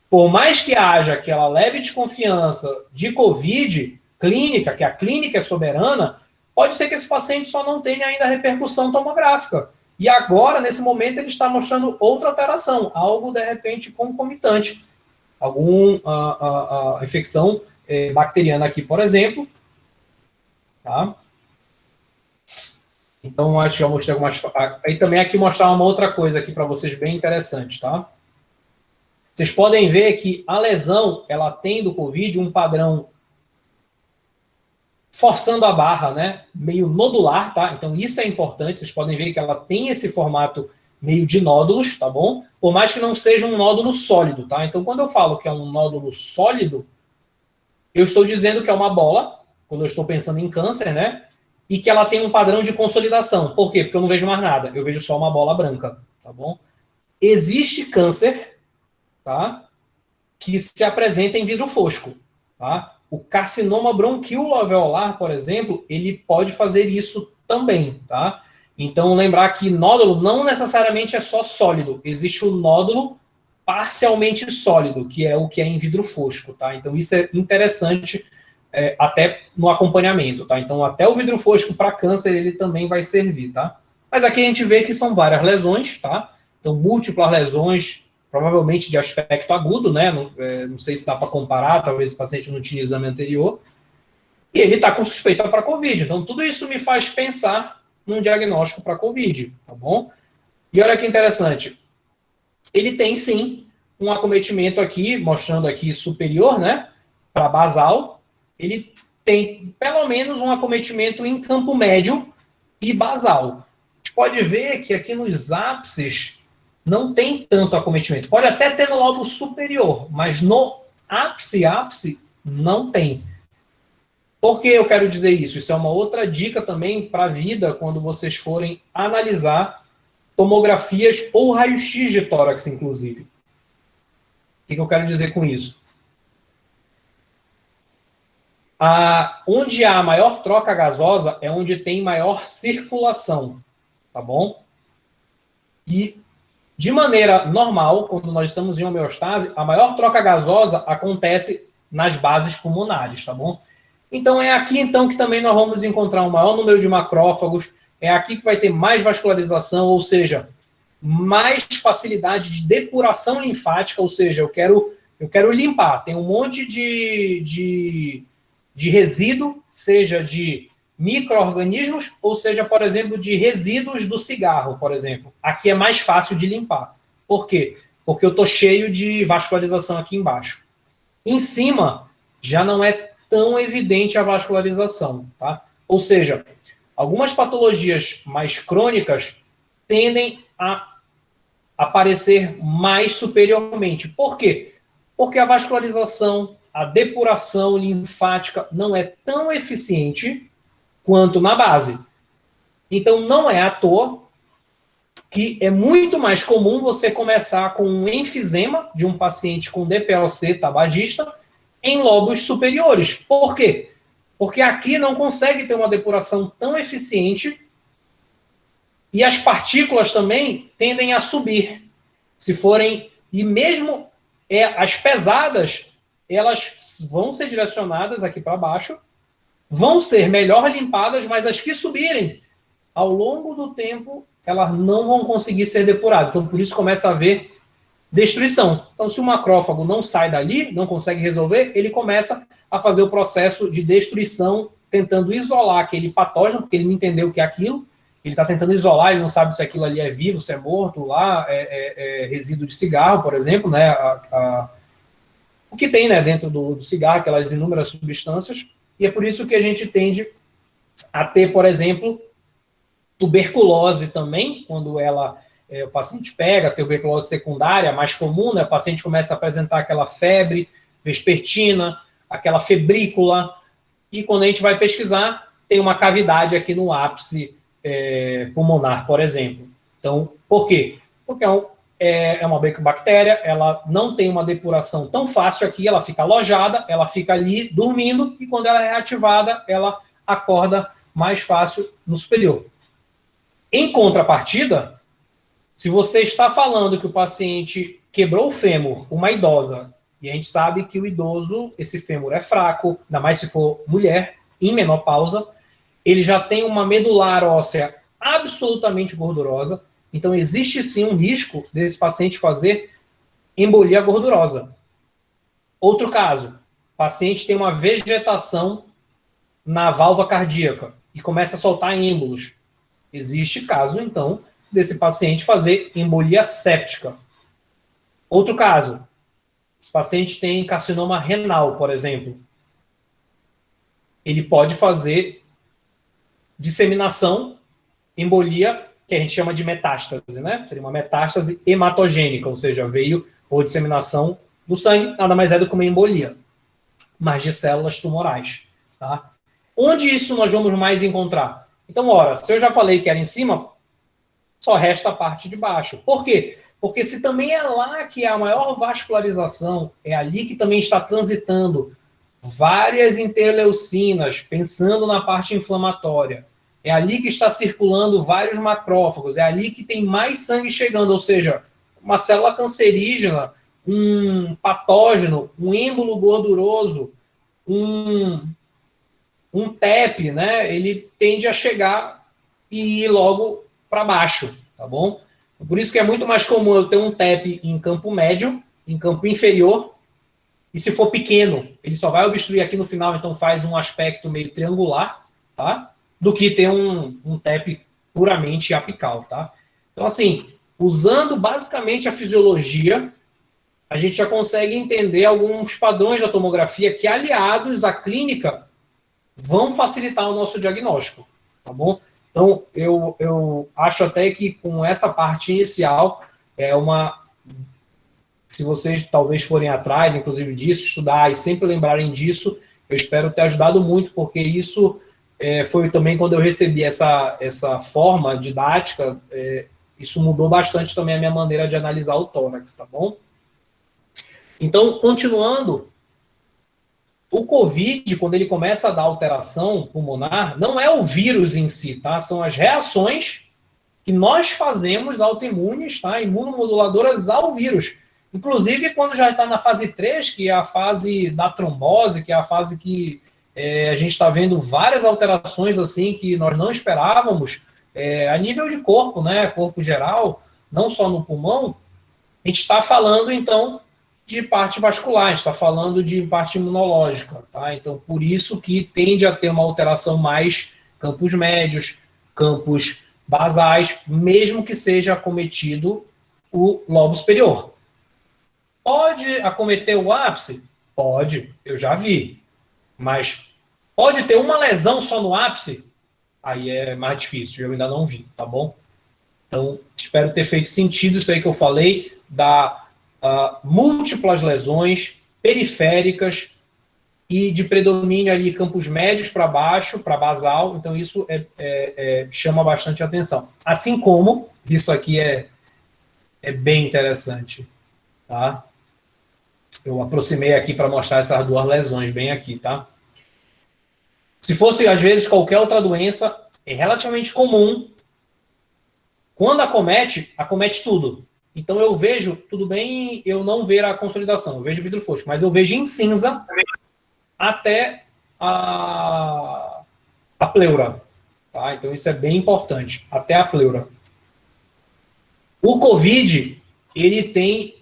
por mais que haja aquela leve desconfiança de COVID clínica, que a clínica é soberana, pode ser que esse paciente só não tenha ainda repercussão tomográfica. E agora, nesse momento, ele está mostrando outra alteração, algo, de repente, concomitante. Alguma infecção bacteriana aqui, por exemplo. Tá? Então, acho que eu mostrei algumas... Aí também aqui mostrar uma outra coisa aqui para vocês bem interessante, tá? Vocês podem ver que a lesão, ela tem do COVID um padrão forçando a barra, né? Meio nodular, tá? Então, isso é importante. Vocês podem ver que ela tem esse formato meio de nódulos, tá bom? Por mais que não seja um nódulo sólido, tá? Então, quando eu falo que é um nódulo sólido, eu estou dizendo que é uma bola, quando eu estou pensando em câncer, né? E que ela tem um padrão de consolidação. Por quê? Porque eu não vejo mais nada. Eu vejo só uma bola branca, tá bom? Existe câncer, tá? Que se apresenta em vidro fosco, tá? O carcinoma bronquioalveolar, por exemplo, ele pode fazer isso também, tá? Então, lembrar que nódulo não necessariamente é só sólido. Existe o nódulo parcialmente sólido, que é o que é em vidro fosco, tá? Então, isso é interessante até no acompanhamento, tá? Então, até o vidro fosco para câncer, ele também vai servir, tá? Mas aqui a gente vê que são várias lesões, tá? Então, múltiplas lesões, provavelmente de aspecto agudo, né? Não sei se dá para comparar, talvez o paciente não tinha exame anterior. E ele está com suspeita para COVID. Então, tudo isso me faz pensar num diagnóstico para COVID, tá bom? E olha que interessante. Ele tem, sim, um acometimento aqui, mostrando aqui superior, né? Para basal. Ele tem, pelo menos, um acometimento em campo médio e basal. A gente pode ver que aqui nos ápices não tem tanto acometimento. Pode até ter no lobo superior, mas no ápice, não tem. Por que eu quero dizer isso? Isso é uma outra dica também para a vida, quando vocês forem analisar tomografias ou raio-x de tórax, inclusive. O que eu quero dizer com isso? Onde há maior troca gasosa é onde tem maior circulação, tá bom? E, de maneira normal, quando nós estamos em homeostase, a maior troca gasosa acontece nas bases pulmonares, tá bom? Então, é aqui, então, que também nós vamos encontrar um maior número de macrófagos, é aqui que vai ter mais vascularização, ou seja, mais facilidade de depuração linfática, ou seja, eu quero limpar. Tem um monte de resíduo, seja de micro-organismos, ou seja, por exemplo, de resíduos do cigarro, por exemplo. Aqui é mais fácil de limpar. Por quê? Porque eu estou cheio de vascularização aqui embaixo. Em cima, já não é tão evidente a vascularização, tá? Ou seja, algumas patologias mais crônicas tendem a aparecer mais superiormente. Por quê? Porque a vascularização, a depuração linfática não é tão eficiente quanto na base. Então, não é à toa que é muito mais comum você começar com um enfisema de um paciente com DPLC tabagista em lobos superiores. Por quê? Porque aqui não consegue ter uma depuração tão eficiente e as partículas também tendem a subir. Se forem, e mesmo as pesadas, elas vão ser direcionadas aqui para baixo, vão ser melhor limpadas, mas as que subirem, ao longo do tempo, elas não vão conseguir ser depuradas. Então, por isso começa a haver destruição. Então, se o macrófago não sai dali, não consegue resolver, ele começa a fazer o processo de destruição, tentando isolar aquele patógeno, porque ele não entendeu o que é aquilo, ele está tentando isolar, ele não sabe se aquilo ali é vivo, se é morto, lá é resíduo de cigarro, por exemplo, né, o que tem, né, dentro do cigarro, aquelas inúmeras substâncias, e é por isso que a gente tende a ter, por exemplo, tuberculose também, quando o paciente pega a tuberculose secundária, mais comum, né, o paciente começa a apresentar aquela febre vespertina, aquela febrícula, e quando a gente vai pesquisar, tem uma cavidade aqui no ápice pulmonar, por exemplo. Então, por quê? Porque é uma bactéria, ela não tem uma depuração tão fácil aqui, ela fica alojada, ela fica ali dormindo, e quando ela é ativada, ela acorda mais fácil no superior. Em contrapartida, se você está falando que o paciente quebrou o fêmur, uma idosa, e a gente sabe que o idoso, esse fêmur é fraco, ainda mais se for mulher, em menopausa, ele já tem uma medular óssea absolutamente gordurosa, então existe sim um risco desse paciente fazer embolia gordurosa. Outro caso, o paciente tem uma vegetação na válvula cardíaca e começa a soltar êmbolos. Existe caso, então, desse paciente fazer embolia séptica. Outro caso, esse paciente tem carcinoma renal, por exemplo. Ele pode fazer disseminação, embolia, que a gente chama de metástase, né? Seria uma metástase hematogênica, ou seja, veio por disseminação do sangue, nada mais é do que uma embolia, mas de células tumorais, tá? Onde isso nós vamos mais encontrar? Então, ora, se eu já falei que era em cima, só resta a parte de baixo. Por quê? Porque se também é lá que há a maior vascularização, é ali que também está transitando várias interleucinas, pensando na parte inflamatória. É ali que está circulando vários macrófagos, é ali que tem mais sangue chegando, ou seja, uma célula cancerígena, um patógeno, um êmbolo gorduroso, um TEP, né? Ele tende a chegar e ir logo para baixo, tá bom? Por isso que é muito mais comum eu ter um TEP em campo médio, em campo inferior, e se for pequeno, ele só vai obstruir aqui no final, então faz um aspecto meio triangular, tá? Do que ter um TEP puramente apical, tá? Então, assim, usando basicamente a fisiologia, a gente já consegue entender alguns padrões da tomografia que, aliados à clínica, vão facilitar o nosso diagnóstico, tá bom? Então, eu acho até que com essa parte inicial, se vocês talvez forem atrás, inclusive disso, estudar e sempre lembrarem disso, eu espero ter ajudado muito, porque isso foi também quando eu recebi essa forma didática, isso mudou bastante também a minha maneira de analisar o tórax, tá bom? Então, continuando, o COVID, quando ele começa a dar alteração pulmonar, não é o vírus em si, tá? São as reações que nós fazemos autoimunes, tá? Imunomoduladoras ao vírus. Inclusive, quando já está na fase 3, que é a fase da trombose, que é a fase que a gente está vendo várias alterações assim que nós não esperávamos, a nível de corpo, né? Corpo geral, não só no pulmão, a gente está falando, então, de parte vascular, a gente está falando de parte imunológica, tá? Então, por isso que tende a ter uma alteração mais campos médios, campos basais, mesmo que seja acometido o lobo superior. Pode acometer o ápice? Pode, eu já vi. Mas pode ter uma lesão só no ápice? Aí é mais difícil, eu ainda não vi, tá bom? Então, espero ter feito sentido isso aí que eu falei, múltiplas lesões periféricas e de predomínio ali campos médios para baixo, para basal, então isso chama bastante atenção. Assim como, isso aqui é bem interessante, tá? Eu aproximei aqui para mostrar essas duas lesões bem aqui, tá? Se fosse, às vezes, qualquer outra doença, é relativamente comum. Quando acomete tudo. Então eu vejo, tudo bem eu não ver a consolidação, eu vejo vidro fosco, mas eu vejo em cinza até a pleura. Tá? Então isso é bem importante, até a pleura. O COVID, ele tem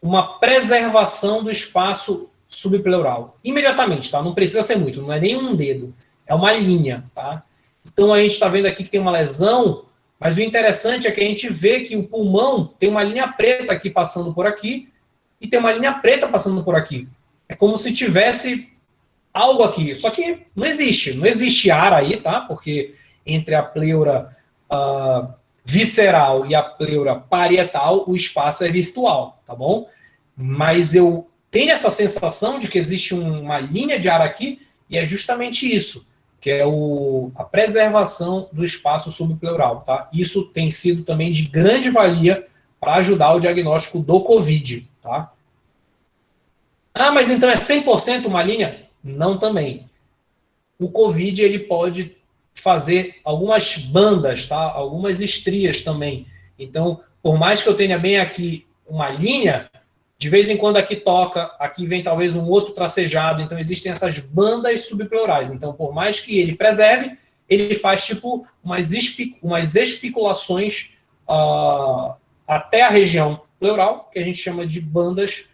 uma preservação do espaço subpleural. Imediatamente, tá? Não precisa ser muito, não é nem um dedo. É uma linha, tá? Então, a gente está vendo aqui que tem uma lesão, mas o interessante é que a gente vê que o pulmão tem uma linha preta aqui passando por aqui e tem uma linha preta passando por aqui. É como se tivesse algo aqui. Só que não existe ar aí, tá? Porque entre a pleura visceral e a pleura parietal, o espaço é virtual, tá bom? Mas eu tenho essa sensação de que existe uma linha de ar aqui e é justamente isso, que é a preservação do espaço subpleural, tá? Isso tem sido também de grande valia para ajudar o diagnóstico do COVID, tá? Ah, mas então é 100% uma linha? Não também. O COVID, ele pode fazer algumas bandas, tá? Algumas estrias também. Então, por mais que eu tenha bem aqui uma linha, de vez em quando aqui toca, aqui vem talvez um outro tracejado, então existem essas bandas subpleurais. Então, por mais que ele preserve, ele faz tipo umas espiculações até a região pleural, que a gente chama de bandas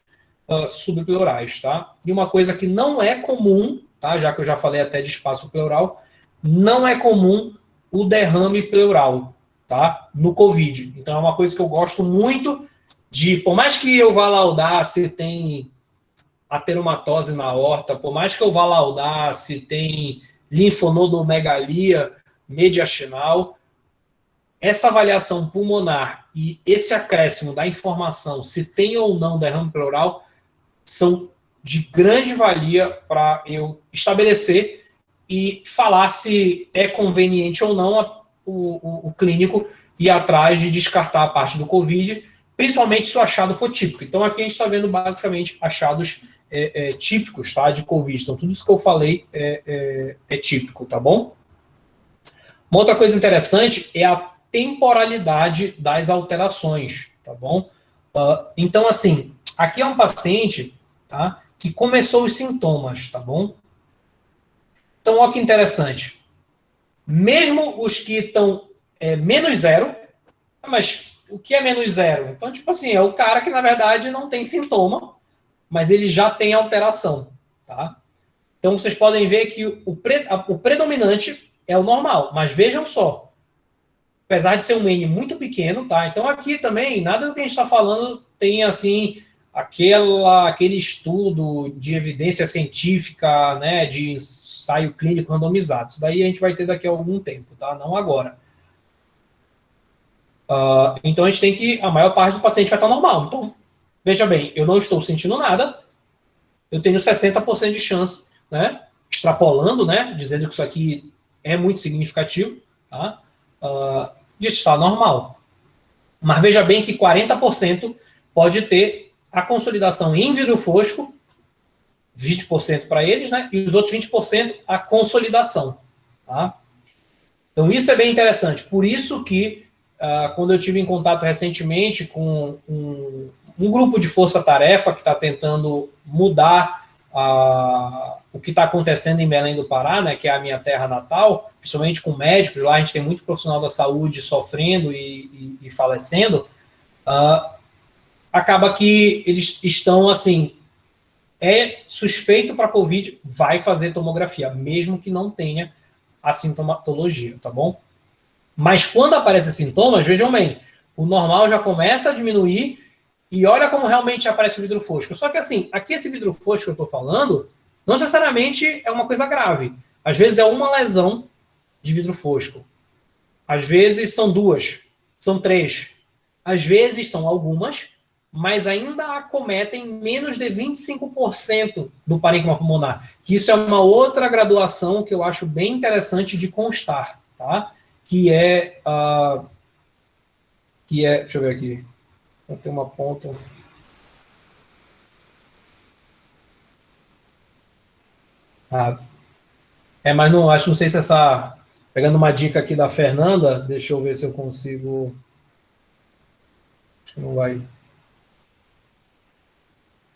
subpleurais, tá? E uma coisa que não é comum, tá? Já que eu já falei até de espaço pleural, não é comum o derrame pleural, tá? No COVID. Então é uma coisa que eu gosto muito de, por mais que eu vá laudar se tem ateromatose na aorta, por mais que eu vá laudar se tem linfonodomegalia mediastinal, essa avaliação pulmonar e esse acréscimo da informação se tem ou não derrame pleural são de grande valia para eu estabelecer e falar se é conveniente ou não o clínico ir atrás de descartar a parte do COVID, principalmente se o achado for típico. Então, aqui a gente está vendo basicamente achados típicos, tá, de COVID. Então, tudo isso que eu falei é típico, tá bom? Uma outra coisa interessante é a temporalidade das alterações, tá bom? Então, assim, aqui é um paciente, tá, que começou os sintomas, tá bom? Então, olha que interessante. Mesmo os que estão menos zero, mas o que é menos zero? Então, tipo assim, é o cara que, na verdade, não tem sintoma, mas ele já tem alteração, tá? Então, vocês podem ver que o predominante é o normal, mas vejam só, apesar de ser um N muito pequeno, tá? Então, aqui também, nada do que a gente está falando tem, assim, aquele estudo de evidência científica, né, de ensaio clínico randomizado. Isso daí a gente vai ter daqui a algum tempo, tá? Não agora. Então, a gente tem que, a maior parte do paciente vai estar normal. Então, veja bem, eu não estou sentindo nada, eu tenho 60% de chance, né, extrapolando, né, dizendo que isso aqui é muito significativo, tá, de estar normal. Mas veja bem que 40% pode ter a consolidação em vidro fosco, 20% para eles, né, e os outros 20% a consolidação, tá? Então, isso é bem interessante. Por isso que, quando eu tive em contato recentemente com um grupo de força-tarefa que está tentando mudar o que está acontecendo em Belém do Pará, né, que é a minha terra natal, principalmente com médicos, lá a gente tem muito profissional da saúde sofrendo e falecendo, acaba que eles estão, assim, suspeito para Covid, vai fazer tomografia, mesmo que não tenha a sintomatologia, tá bom? Mas quando aparecem sintomas, vejam bem, o normal já começa a diminuir e olha como realmente aparece o vidro fosco. Só que assim, aqui esse vidro fosco que eu estou falando, não necessariamente é uma coisa grave. Às vezes é uma lesão de vidro fosco. Às vezes são duas, são três. Às vezes são algumas, mas ainda acometem menos de 25% do parênquima pulmonar. Que isso é uma outra graduação que eu acho bem interessante de constar, tá? Que é, deixa eu ver aqui, tem uma ponta. Mas não sei se essa, pegando uma dica aqui da Fernanda, deixa eu ver se eu consigo, acho que não vai.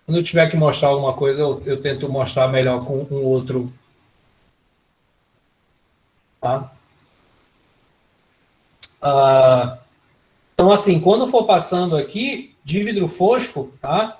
Quando eu tiver que mostrar alguma coisa, eu tento mostrar melhor com um outro, tá? Então, assim, quando for passando aqui, de vidro fosco, tá?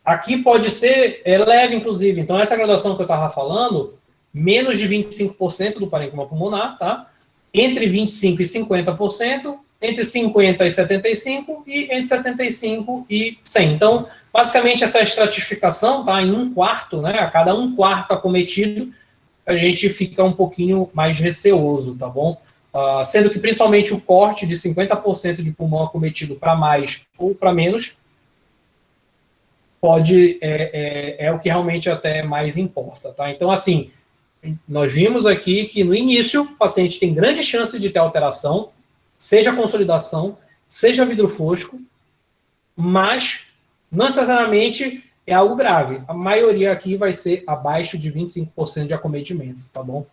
aqui pode ser leve, inclusive. Então, essa graduação que eu estava falando, menos de 25% do parênquima pulmonar, tá? Entre 25% e 50%, entre 50% e 75% e entre 75% e 100%. Então, basicamente, essa estratificação tá em 1/4, né? A cada 1/4 acometido, a gente fica um pouquinho mais receoso, tá bom? Sendo que, principalmente, o corte de 50% de pulmão acometido para mais ou para menos, é o que realmente até mais importa, tá? Então, assim, nós vimos aqui que no início o paciente tem grande chance de ter alteração, seja consolidação, seja vidro fosco, mas não necessariamente é algo grave. A maioria aqui vai ser abaixo de 25% de acometimento, tá bom?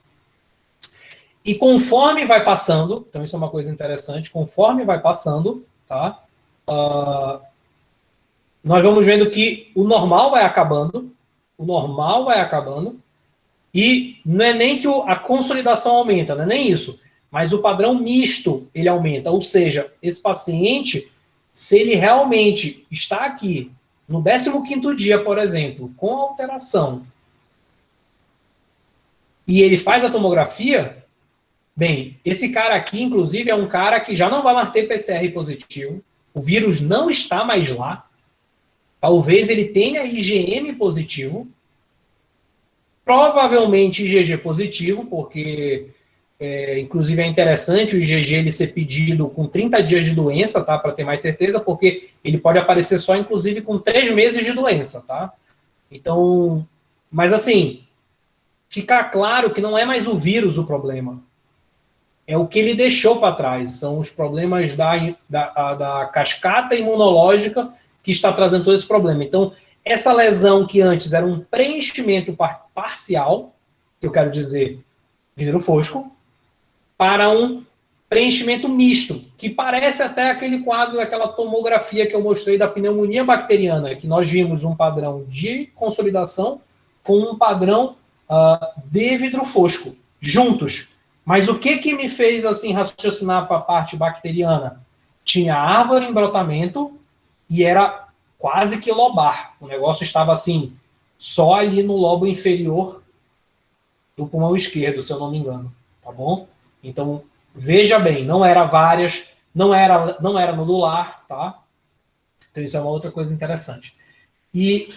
E conforme vai passando, então isso é uma coisa interessante, conforme vai passando, tá? Nós vamos vendo que o normal vai acabando, e não é nem que a consolidação aumenta, não é nem isso, mas o padrão misto, ele aumenta, ou seja, esse paciente, se ele realmente está aqui, no 15º dia, por exemplo, com alteração, e ele faz a tomografia, bem, esse cara aqui, inclusive, é um cara que já não vai mais ter PCR positivo, o vírus não está mais lá, talvez ele tenha IgM positivo, provavelmente IgG positivo, porque, inclusive, é interessante o IgG ele ser pedido com 30 dias de doença, tá? Para ter mais certeza, porque ele pode aparecer só, inclusive, com 3 meses de doença, tá? Então, mas assim, fica claro que não é mais o vírus o problema. É o que ele deixou para trás. São os problemas da cascata imunológica que está trazendo todo esse problema. Então, essa lesão que antes era um preenchimento parcial, que eu quero dizer vidro fosco, para um preenchimento misto, que parece até aquele quadro daquela tomografia que eu mostrei da pneumonia bacteriana, que nós vimos um padrão de consolidação com um padrão de vidro fosco, juntos. Mas o que me fez assim raciocinar para a parte bacteriana? Tinha árvore em brotamento e era quase que lobar. O negócio estava assim, só ali no lobo inferior do pulmão esquerdo, se eu não me engano, tá bom? Então, veja bem, não era várias, não era nodular, tá? Então, isso é uma outra coisa interessante. E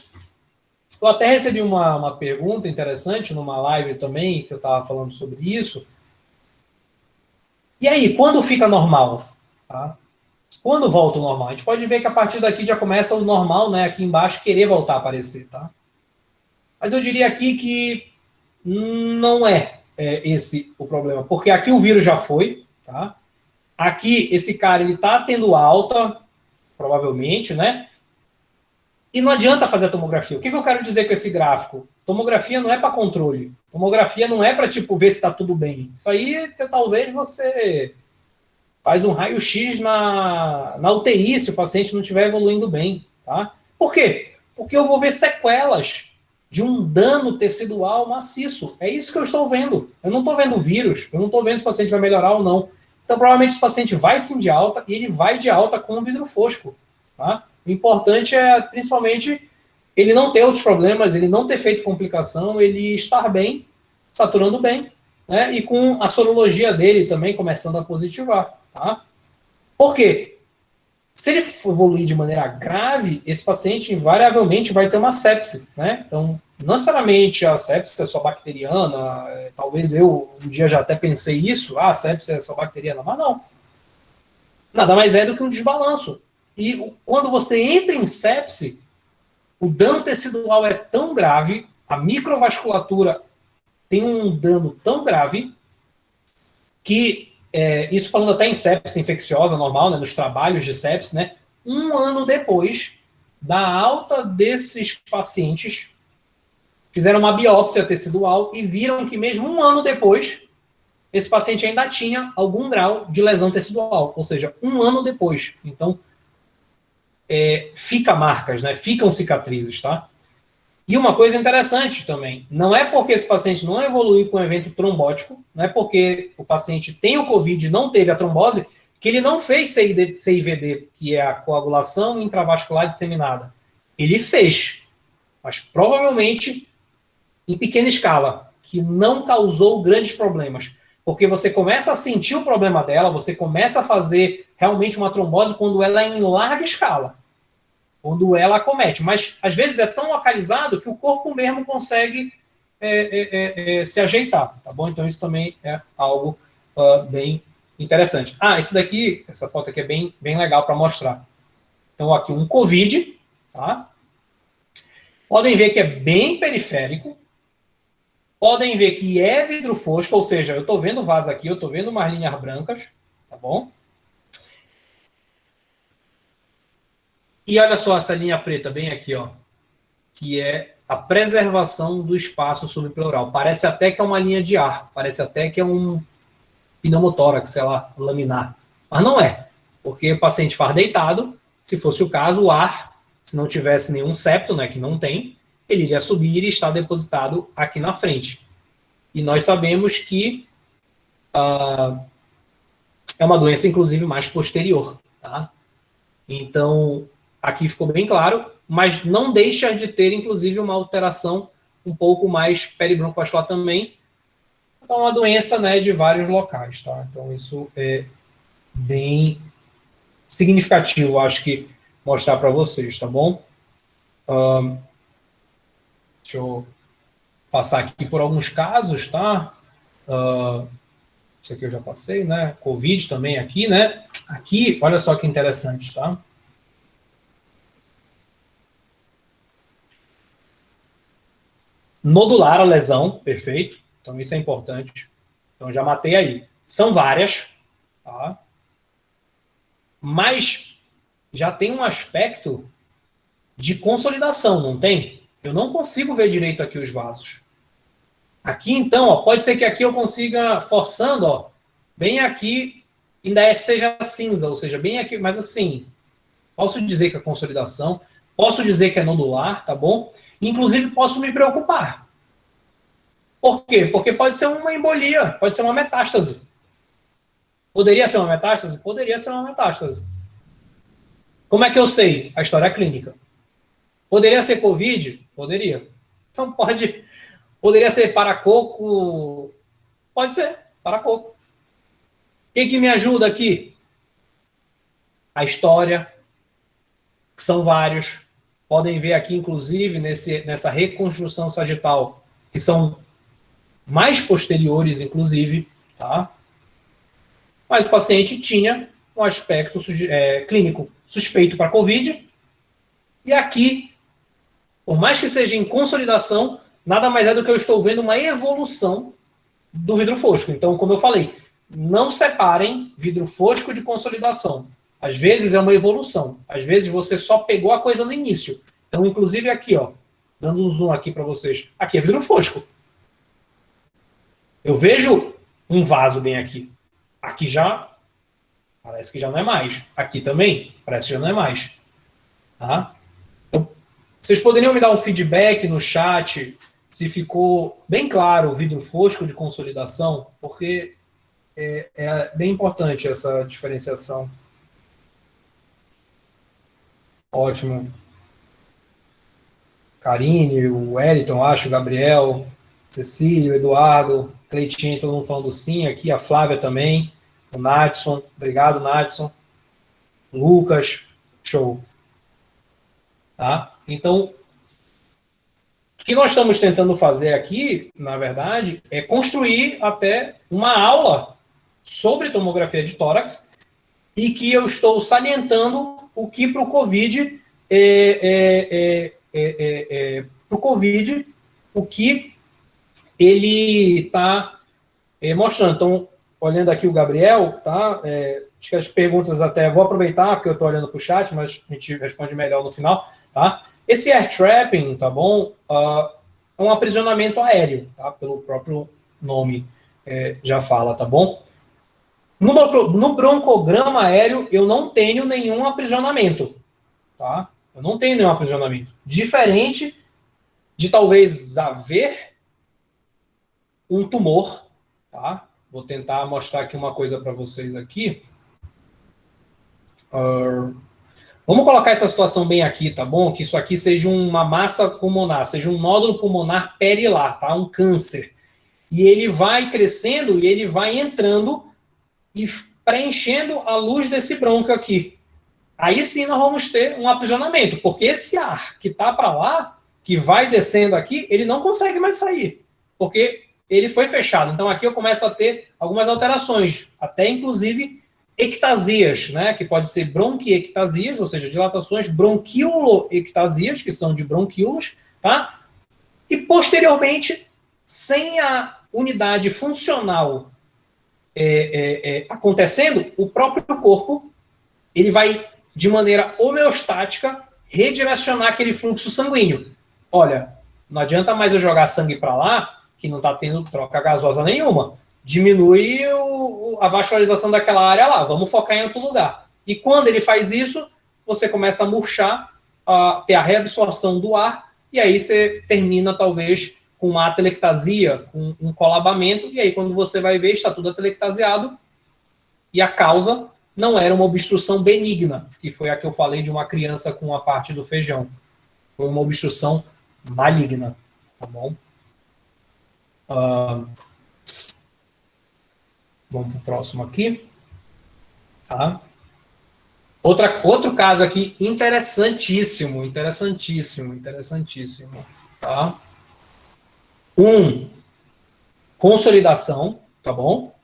eu até recebi uma pergunta interessante numa live também, que eu estava falando sobre isso. E aí, quando fica normal? Tá? Quando volta ao normal? A gente pode ver que a partir daqui já começa o normal, né? Aqui embaixo, querer voltar a aparecer, tá? Mas eu diria aqui que não é esse o problema, porque aqui o vírus já foi, tá? Aqui, esse cara, ele tá tendo alta, provavelmente, né? E não adianta fazer a tomografia. O que eu quero dizer com esse gráfico? Tomografia não é para controle. Tomografia não é para, tipo, ver se está tudo bem. Isso aí, talvez você faz um raio-x na UTI se o paciente não estiver evoluindo bem, tá? Por quê? Porque eu vou ver sequelas de um dano tecidual maciço. É isso que eu estou vendo. Eu não estou vendo o vírus, eu não estou vendo se o paciente vai melhorar ou não. Então, provavelmente, esse paciente vai sim de alta e ele vai de alta com o vidro fosco, tá? O importante é, principalmente, ele não ter outros problemas, ele não ter feito complicação, ele estar bem, saturando bem, né? E com a sorologia dele também começando a positivar, tá? Por quê? Se ele evoluir de maneira grave, esse paciente invariavelmente vai ter uma sepse, né? Então, não necessariamente a sepse é só bacteriana, talvez eu um dia já até pensei isso, a sepse é só bacteriana, mas não. Nada mais é do que um desbalanço. E quando você entra em sepse, o dano tecidual é tão grave, a microvasculatura tem um dano tão grave, que, isso falando até em sepse infecciosa normal, né, nos trabalhos de sepse, né, 1 ano depois da alta desses pacientes, fizeram uma biópsia tecidual e viram que mesmo 1 ano depois, esse paciente ainda tinha algum grau de lesão tecidual, ou seja, 1 ano depois. Então, fica marcas, né? Ficam cicatrizes, tá? E uma coisa interessante também, não é porque esse paciente não evoluiu com um evento trombótico, não é porque o paciente tem o COVID e não teve a trombose, que ele não fez CIVD, que é a coagulação intravascular disseminada. Ele fez. mas provavelmente em pequena escala, que não causou grandes problemas. Porque você começa a sentir o problema dela, você começa a fazer realmente uma trombose quando ela é em larga escala, quando ela acomete. Mas, às vezes, é tão localizado que o corpo mesmo consegue se ajeitar, tá bom? Então, isso também é algo bem interessante. Esse daqui, essa foto aqui é bem legal para mostrar. Então, aqui um COVID, tá? Podem ver que é bem periférico. Podem ver que é vidro fosco, ou seja, eu estou vendo o vaso aqui, eu estou vendo umas linhas brancas, tá bom? E olha só essa linha preta bem aqui, ó, que é a preservação do espaço subpleural. Parece até que é uma linha de ar, parece até que é um pneumotórax, sei lá, laminar. Mas não é, porque o paciente faz deitado, se fosse o caso, o ar, se não tivesse nenhum septo, né, que não tem, ele iria subir e estar depositado aqui na frente. E nós sabemos que é uma doença, inclusive, mais posterior, tá? Então, aqui ficou bem claro, mas não deixa de ter, inclusive, uma alteração um pouco mais peribroncovascular também. É uma doença, né, de vários locais, tá? Então, isso é bem significativo, acho que, mostrar para vocês, tá bom? Deixa eu passar aqui por alguns casos, tá? Isso aqui eu já passei, né? Covid também aqui, né? Aqui, olha só que interessante, tá? Nodular a lesão, perfeito. Então isso é importante. Então já matei aí. São várias, tá? Mas já tem um aspecto de consolidação, não tem? Eu não consigo ver direito aqui os vasos. Aqui, então, ó, pode ser que aqui eu consiga, forçando, ó, bem aqui, ainda seja cinza, ou seja, bem aqui, mas assim, posso dizer que é consolidação, posso dizer que é nodular, tá bom? Inclusive, posso me preocupar. Por quê? Porque pode ser uma embolia, pode ser uma metástase. Poderia ser uma metástase? Poderia ser uma metástase. Como é que eu sei? A história clínica. Poderia ser Covid? Poderia. Então pode. Poderia ser paracoco? Pode ser, paracoco. O que me ajuda aqui? A história, que são vários. Podem ver aqui, inclusive, nessa reconstrução sagital, que são mais posteriores, inclusive, tá? Mas o paciente tinha um aspecto clínico suspeito para COVID, e aqui, por mais que seja em consolidação, nada mais é do que eu estou vendo uma evolução do vidro fosco. Então, como eu falei, não separem vidro fosco de consolidação. Às vezes é uma evolução, às vezes você só pegou a coisa no início. Então, inclusive aqui, ó, dando um zoom aqui para vocês, aqui é vidro fosco. Eu vejo um vaso bem aqui. Aqui já parece que já não é mais. Aqui também parece que já não é mais. Tá? Então, vocês poderiam me dar um feedback no chat se ficou bem claro o vidro fosco de consolidação? Porque é bem importante essa diferenciação. Ótimo. Karine, o Wellington, acho, o Gabriel, Cecílio, Eduardo, Cleitinho, todo mundo falando sim aqui, a Flávia também, o Natson, obrigado, Natson. Lucas, show. Tá? Então, o que nós estamos tentando fazer aqui, na verdade, é construir até uma aula sobre tomografia de tórax e que eu estou salientando o que para o COVID para o COVID, o que ele está mostrando. Então, olhando aqui o Gabriel, tá? Acho que as perguntas até vou aproveitar, porque eu estou olhando para o chat, mas a gente responde melhor no final, tá? Esse air trapping, tá bom? É um aprisionamento aéreo, tá? Pelo próprio nome já fala, tá bom? No broncograma aéreo, eu não tenho nenhum aprisionamento, tá? Eu não tenho nenhum aprisionamento. Diferente de talvez haver um tumor, tá? Vou tentar mostrar aqui uma coisa para vocês aqui. Vamos colocar essa situação bem aqui, tá bom? Que isso aqui seja uma massa pulmonar, seja um nódulo pulmonar perilar, tá? Um câncer. E ele vai crescendo e ele vai entrando e preenchendo a luz desse brônquio aqui. Aí sim nós vamos ter um aprisionamento, porque esse ar que está para lá, que vai descendo aqui, ele não consegue mais sair, porque ele foi fechado. Então aqui eu começo a ter algumas alterações, até inclusive ectasias, né, que pode ser bronquiectasias, ou seja, dilatações, bronquioectasias, que são de bronquíolos, tá? E posteriormente, sem a unidade funcional acontecendo, o próprio corpo ele vai, de maneira homeostática, redirecionar aquele fluxo sanguíneo. Olha, não adianta mais eu jogar sangue para lá, que não está tendo troca gasosa nenhuma. Diminui a vascularização daquela área lá, vamos focar em outro lugar. E quando ele faz isso, você começa a murchar, a ter a reabsorção do ar, e aí você termina, talvez, com uma atelectasia, com um colabamento, e aí quando você vai ver, está tudo atelectasiado, e a causa não era uma obstrução benigna, que foi a que eu falei de uma criança com a parte do feijão. Foi uma obstrução maligna, tá bom? Vamos para o próximo aqui. Tá? Outro caso aqui interessantíssimo. Tá? Consolidação, tá bom?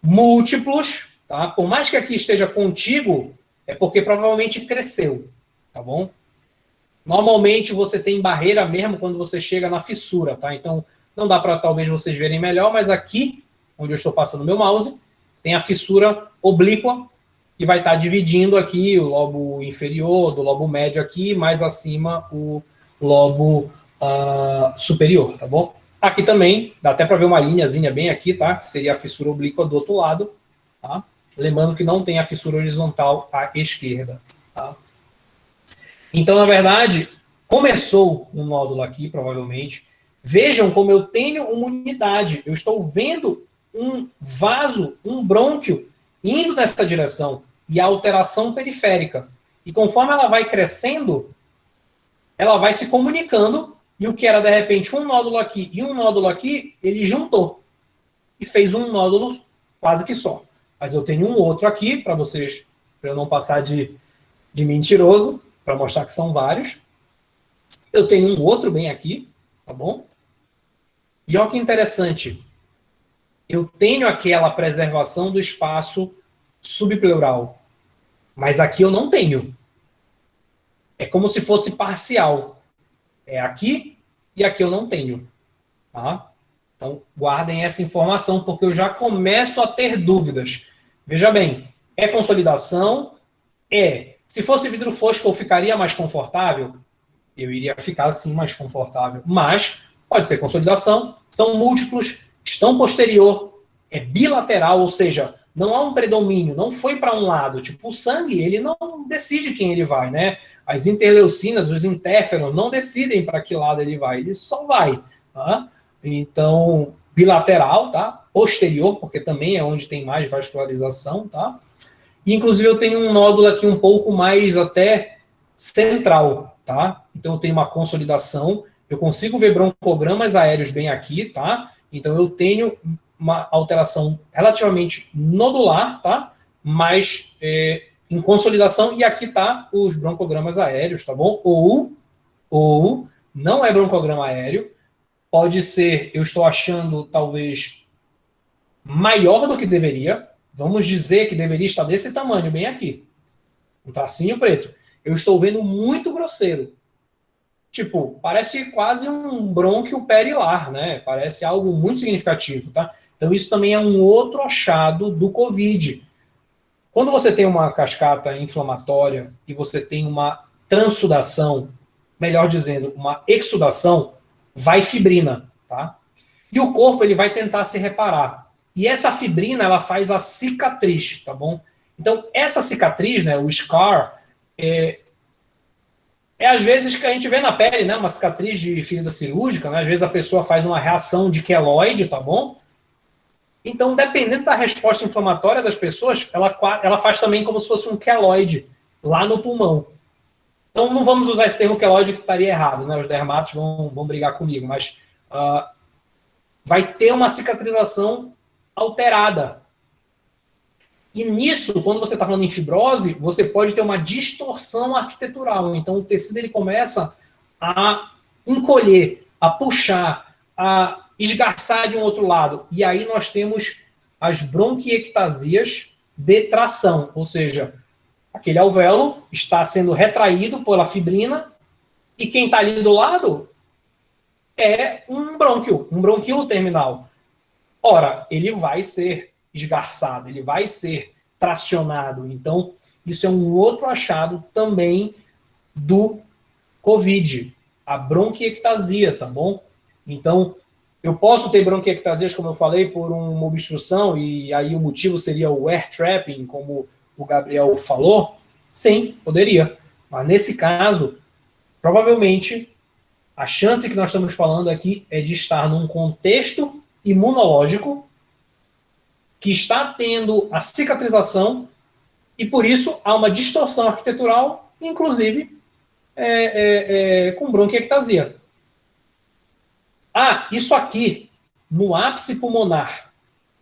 Múltiplos, tá? Por mais que aqui esteja contíguo, é porque provavelmente cresceu, tá bom? Normalmente você tem barreira mesmo quando você chega na fissura, tá? Então, não dá para talvez vocês verem melhor, mas aqui, onde eu estou passando meu mouse, tem a fissura oblíqua, que vai estar dividindo aqui o lobo inferior do lobo médio aqui, mais acima o lobo superior, tá bom? Aqui também, dá até para ver uma linhazinha bem aqui, tá? Que seria a fissura oblíqua do outro lado, tá? Lembrando que não tem a fissura horizontal à esquerda, tá? Então, na verdade, começou um nódulo aqui, provavelmente. Vejam como eu tenho uma unidade. Eu estou vendo um vaso, um brônquio, indo nessa direção. E a alteração periférica. E conforme ela vai crescendo, ela vai se comunicando. E o que era, de repente, um nódulo aqui e um nódulo aqui, ele juntou. E fez um nódulo quase que só. Mas eu tenho um outro aqui, para vocês, para eu não passar de mentiroso, para mostrar que são vários. Eu tenho um outro bem aqui, tá bom? E olha que interessante. Eu tenho aquela preservação do espaço subpleural, mas aqui eu não tenho. É como se fosse parcial. É aqui e aqui eu não tenho. Tá? Então, guardem essa informação, porque eu já começo a ter dúvidas. Veja bem, é consolidação? Se fosse vidro fosco, eu ficaria mais confortável? Eu iria ficar, assim, mais confortável. Mas pode ser consolidação, são múltiplos, estão posterior, é bilateral, ou seja, não há um predomínio, não foi para um lado. Tipo, o sangue, ele não decide quem ele vai, né? As interleucinas, os interferons, não decidem para que lado ele vai, ele só vai. Tá? Então, bilateral, tá? Posterior, porque também é onde tem mais vascularização, tá? E, inclusive, eu tenho um nódulo aqui um pouco mais até central, tá? Então, eu tenho uma consolidação, eu consigo ver broncogramas aéreos bem aqui, tá? Então, eu tenho uma alteração relativamente nodular, tá? Mas em consolidação, e aqui tá os broncogramas aéreos, tá bom? Ou não é broncograma aéreo, pode ser, eu estou achando, talvez, maior do que deveria. Vamos dizer que deveria estar desse tamanho, bem aqui. Um tracinho preto. Eu estou vendo muito grosseiro. Tipo, parece quase um brônquio perilar, né? Parece algo muito significativo, tá? Então, isso também é um outro achado do COVID. Quando você tem uma cascata inflamatória e você tem uma transsudação, melhor dizendo, uma exsudação, vai fibrina, tá? E o corpo, ele vai tentar se reparar. E essa fibrina, ela faz a cicatriz, tá bom? Então, essa cicatriz, né, o scar, às vezes que a gente vê na pele, né, uma cicatriz de ferida cirúrgica, né, às vezes a pessoa faz uma reação de queloide, tá bom? Então, dependendo da resposta inflamatória das pessoas, ela faz também como se fosse um queloide. lá no pulmão. Então, não vamos usar esse termo queloide que estaria errado, né? Os dermatos vão brigar comigo, mas vai ter uma cicatrização alterada. E nisso, quando você está falando em fibrose, você pode ter uma distorção arquitetural. Então, o tecido ele começa a encolher, a puxar, a esgarçar de um outro lado. E aí nós temos as bronquiectasias de tração, ou seja, aquele alvéolo está sendo retraído pela fibrina e quem está ali do lado é um bronquíolo terminal. Ora, ele vai ser esgarçado, ele vai ser tracionado. Então, isso é um outro achado também do COVID, a bronquiectasia, tá bom? Então, eu posso ter bronquiectasias, como eu falei, por uma obstrução, e aí o motivo seria o air trapping, como o Gabriel falou? Sim, poderia. Mas nesse caso, provavelmente, a chance que nós estamos falando aqui é de estar num contexto imunológico que está tendo a cicatrização e, por isso, há uma distorção arquitetural, inclusive com bronquiectasia. Ah, isso aqui, no ápice pulmonar,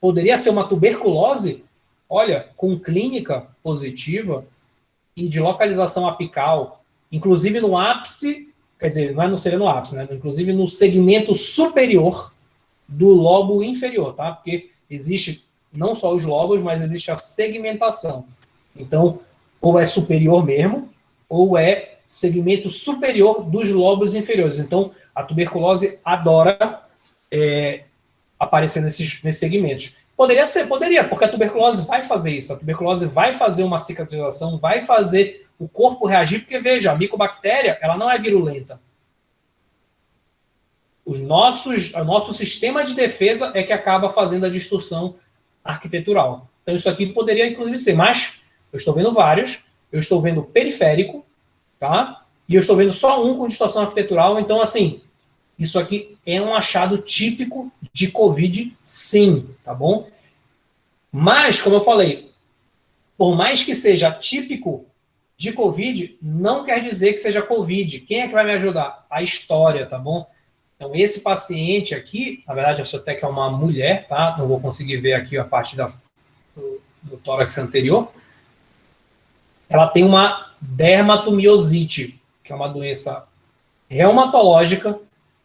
poderia ser uma tuberculose? Olha, com clínica positiva e de localização apical, inclusive no ápice, quer dizer, não seria no ápice, né? Inclusive no segmento superior do lobo inferior, tá? Porque existe não só os lobos, mas existe a segmentação. Então, ou é superior mesmo, ou é segmento superior dos lobos inferiores. Então, a tuberculose adora aparecer nesses segmentos. Poderia ser, poderia, porque a tuberculose vai fazer isso. A tuberculose vai fazer uma cicatrização, vai fazer o corpo reagir, porque, veja, a micobactéria, ela não é virulenta. O nosso sistema de defesa é que acaba fazendo a distorção arquitetural. Então, isso aqui poderia, inclusive, ser, mas eu estou vendo vários, eu estou vendo periférico, tá? E eu estou vendo só um com distorção arquitetural, então, assim, isso aqui é um achado típico de COVID, sim, tá bom? Mas, como eu falei, por mais que seja típico de COVID, não quer dizer que seja COVID. Quem é que vai me ajudar? A história, tá bom? Então, esse paciente aqui, na verdade, acho até que é uma mulher, tá? Não vou conseguir ver aqui a parte do tórax anterior. Ela tem uma dermatomiosite, que é uma doença reumatológica,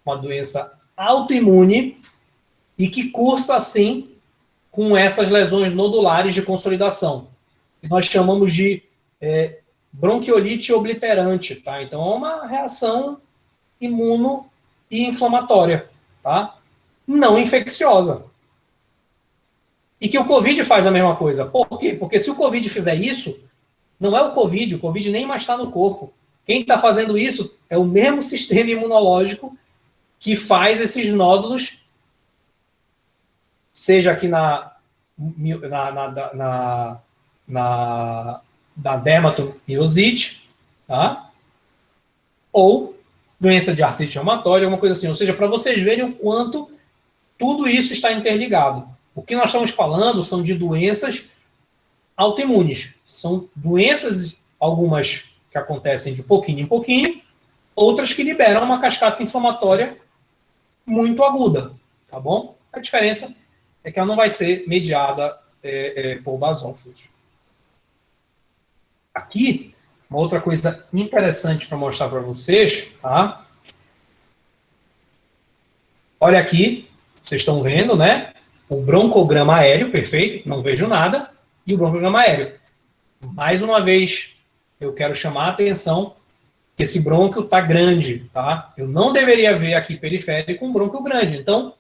uma doença autoimune e que cursa, assim, com essas lesões nodulares de consolidação. Que nós chamamos de bronquiolite obliterante, tá? Então, é uma reação imuno e inflamatória, tá? Não infecciosa. E que o COVID faz a mesma coisa. Por quê? Porque se o COVID fizer isso, não é o COVID nem mais está no corpo. Quem está fazendo isso é o mesmo sistema imunológico que faz esses nódulos, seja aqui na dermatomiosite, tá? Ou doença de artrite reumatoide, alguma coisa assim. Ou seja, para vocês verem o quanto tudo isso está interligado. O que nós estamos falando são de doenças autoimunes. São doenças, algumas que acontecem de pouquinho em pouquinho, outras que liberam uma cascata inflamatória muito aguda, tá bom? A diferença é que ela não vai ser mediada por basófilos. Aqui, uma outra coisa interessante para mostrar para vocês, tá? Olha aqui, vocês estão vendo, né? O broncograma aéreo, perfeito, não vejo nada, e o broncograma aéreo. Mais uma vez, eu quero chamar a atenção que esse brônquio está grande, tá? Eu não deveria ver aqui periférico um brônquio grande. Então,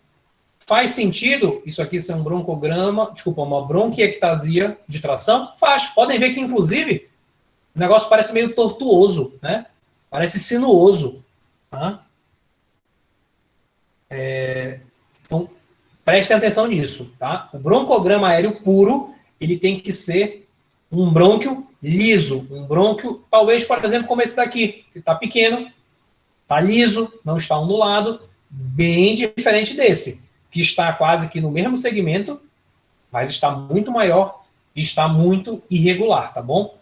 faz sentido isso aqui ser um broncograma, desculpa, uma bronquiectasia de tração? Faz. Podem ver que, inclusive, o negócio parece meio tortuoso, né? Parece sinuoso. Tá? Então, prestem atenção nisso, tá? O broncograma aéreo puro, ele tem que ser um brônquio liso, um brônquio, talvez, por exemplo, como esse daqui, que está pequeno, está liso, não está ondulado, bem diferente desse, que está quase que no mesmo segmento, mas está muito maior e está muito irregular, tá bom?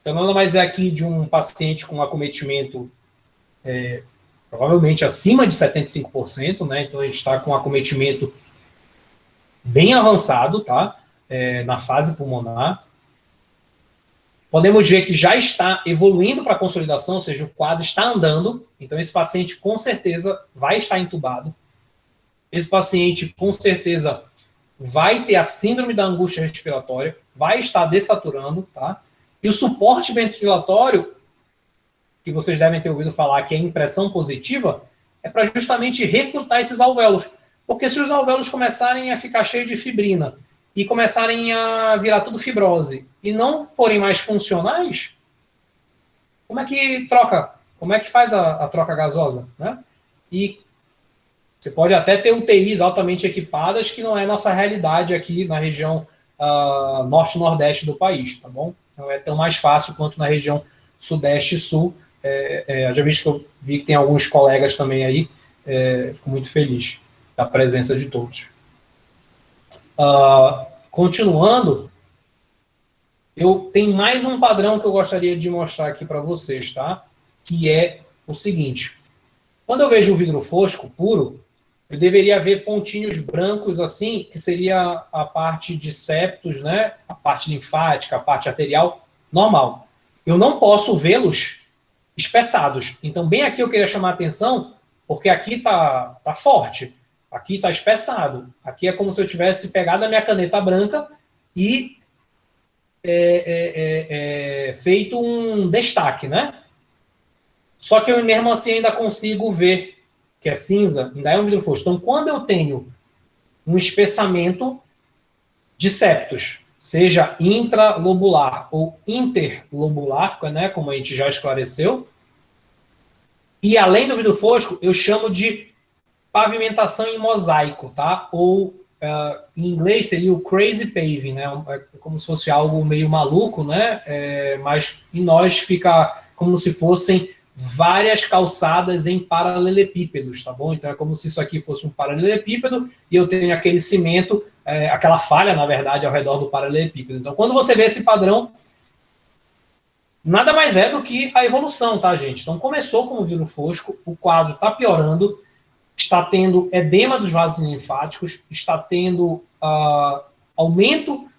Então, nada mais é aqui de um paciente com acometimento provavelmente acima de 75%, né? Então, a gente está com um acometimento bem avançado, tá? Na fase pulmonar. Podemos ver que já está evoluindo para a consolidação, ou seja, o quadro está andando. Então, esse paciente, com certeza, vai estar entubado. Esse paciente, com certeza, vai ter a síndrome da angústia respiratória, vai estar dessaturando, tá? E o suporte ventilatório, que vocês devem ter ouvido falar que é impressão positiva, é para justamente recrutar esses alvéolos. Porque se os alvéolos começarem a ficar cheios de fibrina e começarem a virar tudo fibrose e não forem mais funcionais, como é que troca? Como é que faz a troca gasosa, né? E você pode até ter UTIs altamente equipadas, que não é nossa realidade aqui na região norte-nordeste do país, tá bom? Não é tão mais fácil quanto na região sudeste e sul. Já vi que tem alguns colegas também aí, fico muito feliz da presença de todos. Continuando, eu tenho mais um padrão que eu gostaria de mostrar aqui para vocês, tá? Que é o seguinte: quando eu vejo o vidro fosco puro, eu deveria ver pontinhos brancos assim, que seria a parte de septos, né? A parte linfática, a parte arterial, normal. Eu não posso vê-los espessados. Então, bem aqui eu queria chamar a atenção, porque aqui tá forte, aqui está espessado. Aqui é como se eu tivesse pegado a minha caneta branca e feito um destaque, né? Só que eu mesmo assim ainda consigo ver que é cinza, ainda é um vidro fosco. Então, quando eu tenho um espessamento de septos, seja intralobular ou interlobular, né, como a gente já esclareceu, e além do vidro fosco, eu chamo de pavimentação em mosaico, tá? Ou em inglês seria o crazy paving, né? É como se fosse algo meio maluco, né? Mas em nós fica como se fossem várias calçadas em paralelepípedos, tá bom? Então é como se isso aqui fosse um paralelepípedo e eu tenho aquele cimento, aquela falha, na verdade, ao redor do paralelepípedo. Então, quando você vê esse padrão, nada mais é do que a evolução, tá, gente? Então, começou com o vidro fosco, o quadro está piorando, está tendo edema dos vasos linfáticos, está tendo aumento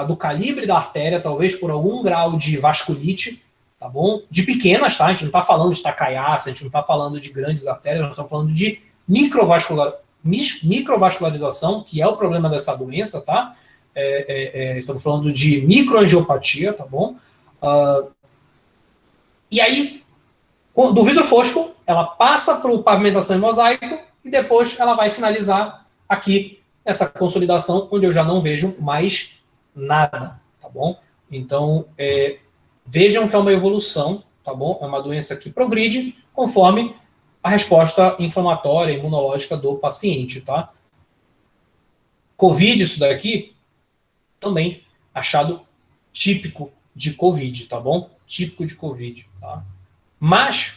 do calibre da artéria, talvez por algum grau de vasculite, tá bom? De pequenas, tá? A gente não está falando de tacaiaça, a gente não está falando de grandes artérias, nós estamos falando de microvascularização, que é o problema dessa doença, tá? Estamos falando de microangiopatia, tá bom? E aí, do vidro fosco, ela passa para o pavimentação em mosaico e depois ela vai finalizar aqui essa consolidação, onde eu já não vejo mais nada, tá bom? Então, vejam que é uma evolução, tá bom? É uma doença que progride conforme a resposta inflamatória, imunológica do paciente, tá? Covid, isso daqui, também achado típico de Covid, tá bom? Típico de Covid, tá? Mas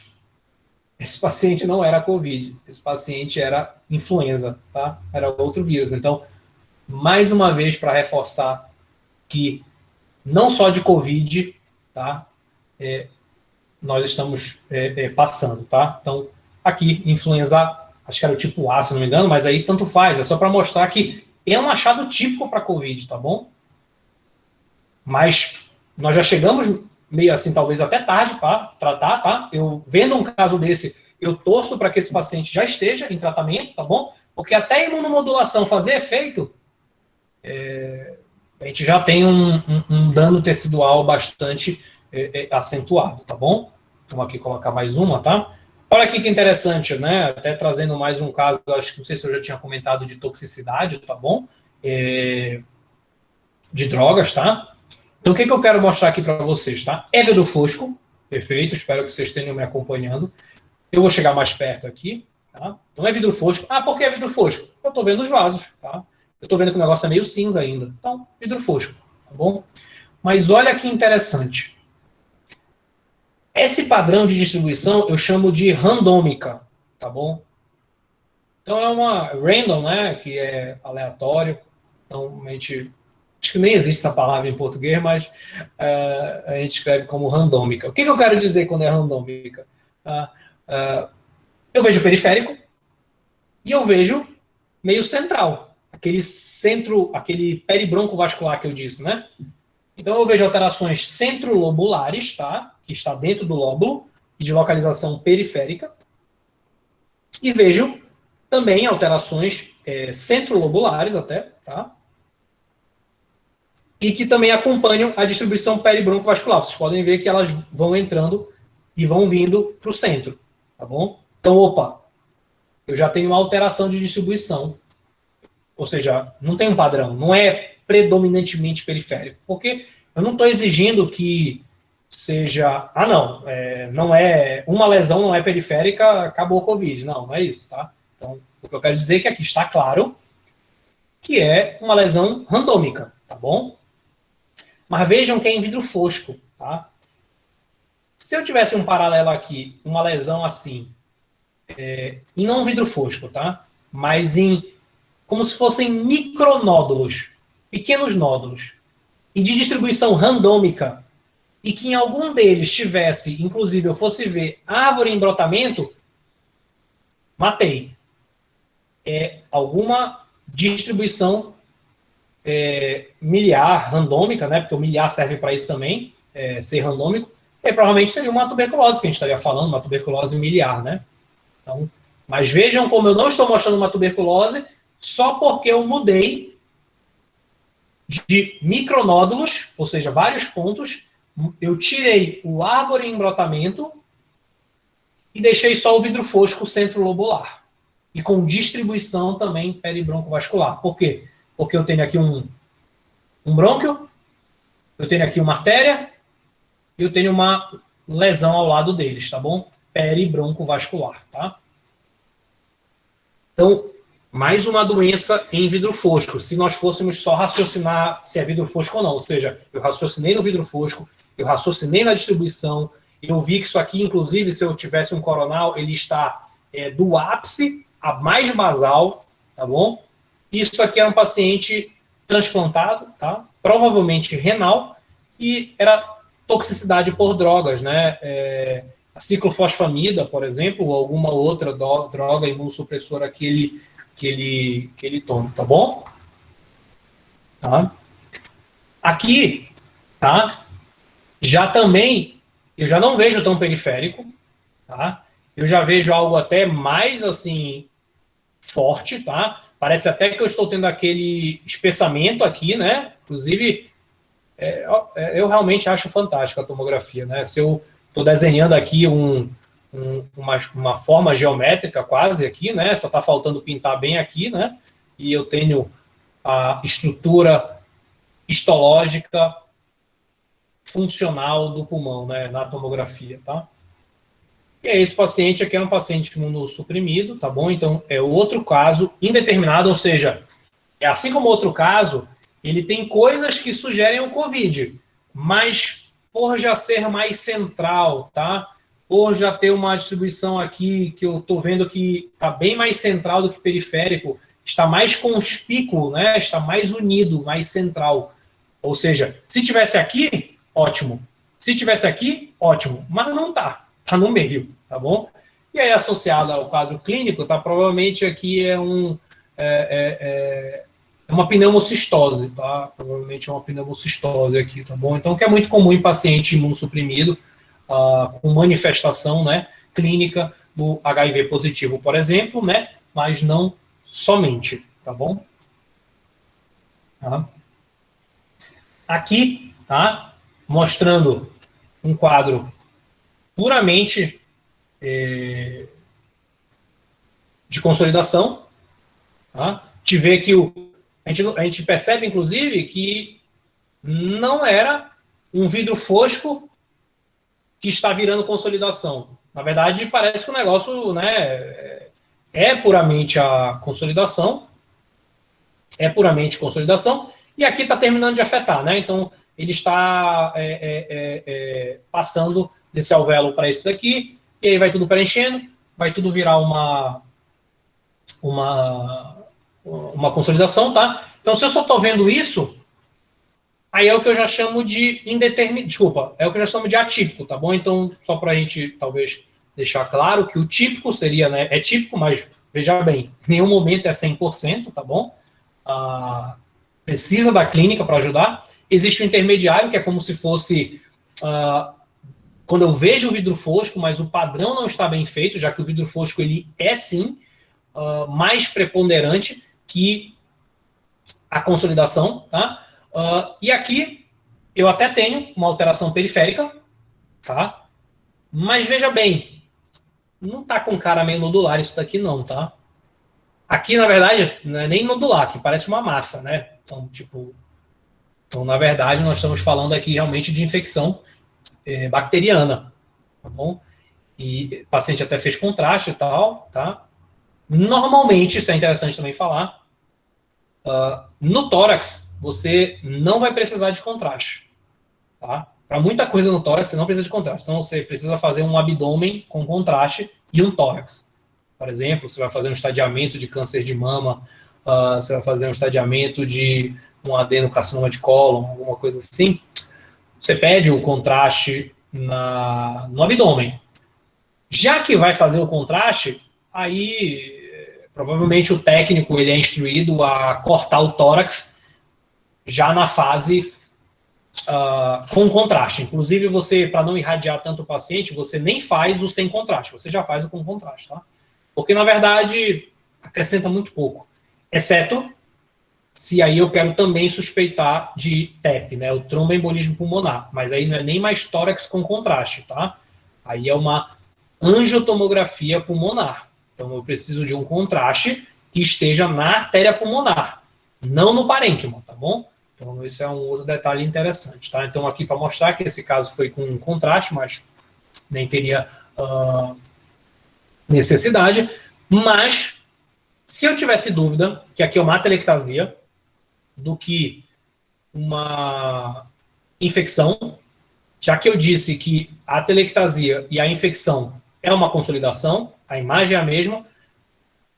esse paciente não era Covid, esse paciente era influenza, tá? Era outro vírus. Então, mais uma vez, para reforçar que não só de Covid, tá? Nós estamos passando, tá? Então, aqui, influenza, acho que era o tipo A, se não me engano, mas aí tanto faz, é só para mostrar que é um achado típico para Covid, tá bom? Mas nós já chegamos meio assim, talvez até tarde para tratar, tá? Eu, vendo um caso desse, eu torço para que esse paciente já esteja em tratamento, tá bom? Porque até a imunomodulação fazer efeito, a gente já tem um dano tecidual bastante acentuado, tá bom? Vamos aqui colocar mais uma, tá? Olha aqui que interessante, né? Até trazendo mais um caso, acho que não sei se eu já tinha comentado de toxicidade, tá bom? De drogas, tá? Então, o que eu quero mostrar aqui para vocês, tá? É vidro fosco, perfeito, espero que vocês estejam me acompanhando. Eu vou chegar mais perto aqui, tá? Então, é vidro fosco. Ah, por que é vidro fosco? Eu estou vendo os vasos, tá? Eu estou vendo que o negócio é meio cinza ainda. Então, vidro fosco, tá bom? Mas olha que interessante. Esse padrão de distribuição eu chamo de randômica, tá bom? Então, é uma random, né? Que é aleatório. Então, a gente acho que nem existe essa palavra em português, mas a gente escreve como randômica. O que eu quero dizer quando é randômica? Eu vejo periférico e eu vejo meio central, aquele centro, aquele peribronco vascular que eu disse, né? Então eu vejo alterações centrolobulares, tá? Que está dentro do lóbulo e de localização periférica. E vejo também alterações centrolobulares até, tá? E que também acompanham a distribuição peribroncovascular. Vocês podem ver que elas vão entrando e vão vindo para o centro, tá bom? Então, opa, eu já tenho uma alteração de distribuição. Ou seja, não tem um padrão, não é predominantemente periférico. Porque eu não estou exigindo que seja... não é... Uma lesão não é periférica, acabou o Covid. Não é isso, tá? Então, o que eu quero dizer é que aqui está claro que é uma lesão randômica, tá bom? Mas vejam que é em vidro fosco, tá? Se eu tivesse um paralelo aqui, uma lesão assim, em não vidro fosco, tá? Mas como se fossem micronódulos, pequenos nódulos, e de distribuição randômica, e que em algum deles tivesse, inclusive eu fosse ver árvore em brotamento, matei. É alguma distribuição miliar, randômica, né? Porque o miliar serve para isso também, ser randômico, e provavelmente seria uma tuberculose que a gente estaria falando, uma tuberculose miliar, né? Então, mas vejam como eu não estou mostrando uma tuberculose só porque eu mudei de micronódulos, ou seja, vários pontos, eu tirei o árvore em brotamento e deixei só o vidro fosco centrolobular. E com distribuição também peribroncovascular. Por quê? Porque eu tenho aqui um brônquio, eu tenho aqui uma artéria, e eu tenho uma lesão ao lado deles, tá bom? Peribroncovascular, tá? Então, mais uma doença em vidro fosco, se nós fôssemos só raciocinar se é vidro fosco ou não. Ou seja, eu raciocinei no vidro fosco, eu raciocinei na distribuição, eu vi que isso aqui, inclusive, se eu tivesse um coronal, ele está do ápice a mais basal, tá bom? Isso aqui é um paciente transplantado, tá? Provavelmente renal, e era toxicidade por drogas, né? A ciclofosfamida, por exemplo, ou alguma outra droga imunossupressora que ele toma, tá bom? Tá? Aqui, tá? Já também, eu já não vejo tão periférico, tá? Eu já vejo algo até mais, assim, forte, tá? Parece até que eu estou tendo aquele espessamento aqui, né? Inclusive, eu realmente acho fantástica a tomografia, né? Se eu estou desenhando aqui uma forma geométrica quase aqui, né? Só está faltando pintar bem aqui, né? E eu tenho a estrutura histológica funcional do pulmão, né? Na tomografia, tá? E aí, esse paciente aqui é um paciente imunossuprimido, tá bom? Então, é outro caso indeterminado, ou seja, assim como outro caso, ele tem coisas que sugerem o COVID, mas por já ser mais central, tá? Por já ter uma distribuição aqui que eu estou vendo que está bem mais central do que periférico, está mais conspícuo, né? Está mais unido, mais central. Ou seja, se tivesse aqui, ótimo. Se tivesse aqui, ótimo. Mas não está. Está no meio, tá bom? E aí, associado ao quadro clínico, tá? Provavelmente aqui é uma pneumocistose, tá? Provavelmente é uma pneumocistose aqui, tá bom? Então, que é muito comum em paciente imunossuprimido, com manifestação, né, clínica do HIV positivo, por exemplo, né? Mas não somente, tá bom? Tá? Aqui, tá? Mostrando um quadro puramente de consolidação, tá? Te vê que a gente percebe, inclusive, que não era um vidro fosco que está virando consolidação. Na verdade, parece que o negócio, né, é puramente a consolidação, e aqui está terminando de afetar, né? Então, ele está passando desse alvéolo para esse daqui, e aí vai tudo preenchendo, vai tudo virar uma consolidação, tá? Então, se eu só estou vendo isso, aí é o que eu já chamo de indeterminado, desculpa, é o que eu já chamo de atípico, tá bom? Então, só para a gente, talvez, deixar claro que o típico seria, né, é típico, mas, veja bem, em nenhum momento é 100%, tá bom? Precisa da clínica para ajudar. Existe o intermediário, que é como se fosse quando eu vejo o vidro fosco, mas o padrão não está bem feito, já que o vidro fosco ele é sim mais preponderante que a consolidação, tá? E aqui eu até tenho uma alteração periférica, tá? Mas veja bem, não tá com cara meio nodular isso daqui não, tá? Aqui, na verdade, não é nem nodular, aqui parece uma massa, né? Então, tipo... Então, na verdade, nós estamos falando aqui realmente de infecção bacteriana, tá bom? E o paciente até fez contraste e tal, tá? Normalmente, isso é interessante também falar, no tórax, você não vai precisar de contraste, tá? Para muita coisa no tórax, você não precisa de contraste. Então, você precisa fazer um abdômen com contraste e um tórax. Por exemplo, você vai fazer um estadiamento de câncer de mama, você vai fazer um estadiamento de um adenocarcinoma de cólon, alguma coisa assim. Você pede o contraste no abdômen. Já que vai fazer o contraste, aí provavelmente o técnico ele é instruído a cortar o tórax já na fase com contraste. Inclusive, você, para não irradiar tanto o paciente, você nem faz o sem contraste, você já faz o com contraste, tá? Porque, na verdade, acrescenta muito pouco. Exceto se aí eu quero também suspeitar de TEP, né? O tromboembolismo pulmonar. Mas aí não é nem mais tórax com contraste, tá? Aí é uma angiotomografia pulmonar. Então, eu preciso de um contraste que esteja na artéria pulmonar, não no parênquima, tá bom? Então, esse é um outro detalhe interessante, tá? Então, aqui para mostrar que esse caso foi com contraste, mas nem teria necessidade. Mas, se eu tivesse dúvida, que aqui é uma atelectasia, do que uma infecção, já que eu disse que a atelectasia e a infecção é uma consolidação, a imagem é a mesma,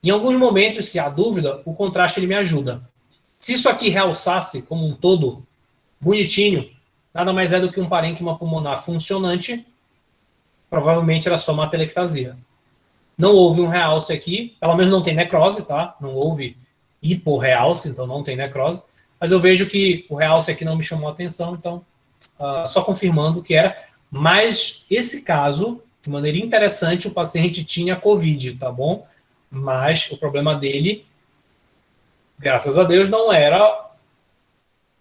em alguns momentos, se há dúvida, o contraste ele me ajuda. Se isso aqui realçasse como um todo, bonitinho, nada mais é do que um parênquima pulmonar funcionante, provavelmente era só uma atelectasia. Não houve um realce aqui, pelo menos não tem necrose, tá? Não houve hiporrealce, então não tem necrose, mas eu vejo que o realce aqui não me chamou a atenção, então só confirmando que era. Mas esse caso, de maneira interessante, o paciente tinha COVID, tá bom? Mas o problema dele, graças a Deus, não era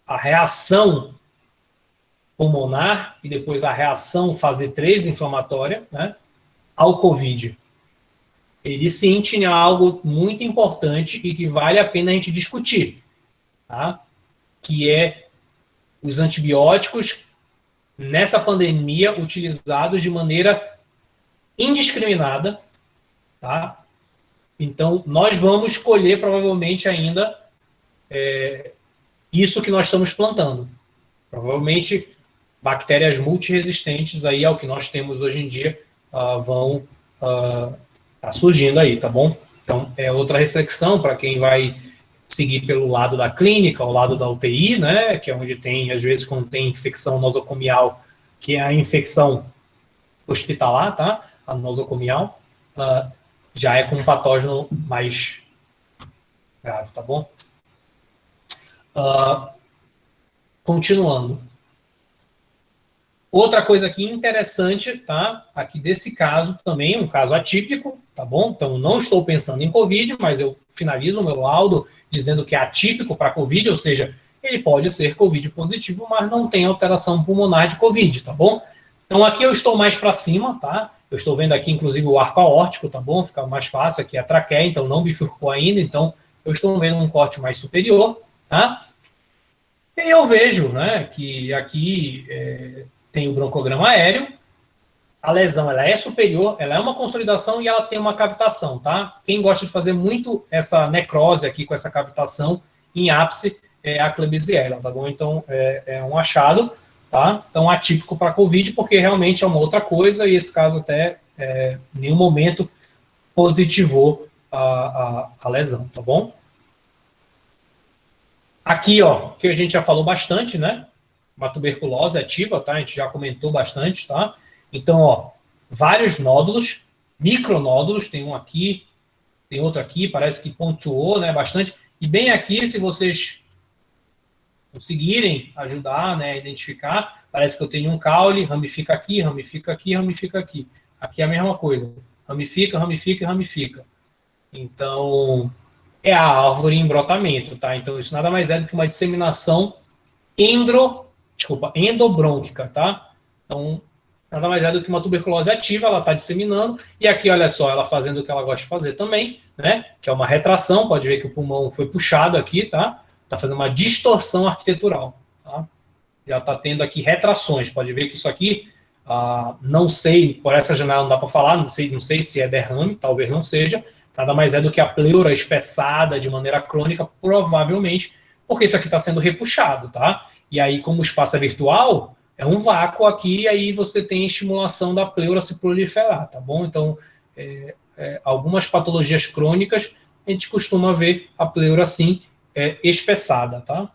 a reação pulmonar e depois a reação fase 3 inflamatória, né, ao COVID. Ele sim tinha algo muito importante e que vale a pena a gente discutir, tá? Que é os antibióticos nessa pandemia utilizados de maneira indiscriminada, tá? Então, nós vamos colher provavelmente ainda isso que nós estamos plantando. Provavelmente, bactérias multiresistentes aí ao que nós temos hoje em dia vão tá surgindo aí, tá bom? Então, é outra reflexão para quem vai seguir pelo lado da clínica, ao lado da UTI, né, que é onde tem, às vezes, quando tem infecção nosocomial, que é a infecção hospitalar, tá? A nosocomial, já é com um patógeno mais grave, tá bom? Continuando. Outra coisa aqui interessante, tá? Aqui desse caso também, um caso atípico, tá bom? Então, não estou pensando em COVID, mas eu finalizo o meu laudo dizendo que é atípico para COVID, ou seja, ele pode ser COVID positivo, mas não tem alteração pulmonar de COVID, tá bom? Então, aqui eu estou mais para cima, tá? Eu estou vendo aqui, inclusive, o arco aórtico, tá bom? Fica mais fácil aqui a traqueia, então não bifurcou ainda, então eu estou vendo um corte mais superior, tá? E eu vejo, né, que aqui tem o broncograma aéreo, a lesão ela é superior, ela é uma consolidação e ela tem uma cavitação, tá? Quem gosta de fazer muito essa necrose aqui com essa cavitação em ápice é a Klebsiella, tá bom? Então, é um achado, tá? Então, atípico para COVID, porque realmente é uma outra coisa e esse caso até em nenhum momento positivou a lesão, tá bom? Aqui, ó, que a gente já falou bastante, né? uma tuberculose ativa, tá? A gente já comentou bastante, tá? Então, ó, vários nódulos, micronódulos, tem um aqui, tem outro aqui, parece que pontuou, né, bastante. E bem aqui, se vocês conseguirem ajudar, né, a identificar, parece que eu tenho um caule, ramifica aqui, ramifica aqui, ramifica aqui. Aqui é a mesma coisa, ramifica, ramifica e ramifica. Então, é a árvore em brotamento, tá? Então, isso nada mais é do que uma disseminação endobrônquica, tá? Então, nada mais é do que uma tuberculose ativa, ela está disseminando, e aqui, olha só, ela fazendo o que ela gosta de fazer também, né? Que é uma retração, pode ver que o pulmão foi puxado aqui, tá? Está fazendo uma distorção arquitetural, tá? Já está tendo aqui retrações, pode ver que isso aqui, não sei, por essa janela não dá para falar, não sei se é derrame, talvez não seja, nada mais é do que a pleura espessada de maneira crônica, provavelmente, porque isso aqui está sendo repuxado, tá? E aí, como o espaço é virtual, é um vácuo aqui, e aí você tem estimulação da pleura se proliferar, tá bom? Então, algumas patologias crônicas, a gente costuma ver a pleura assim, espessada, tá?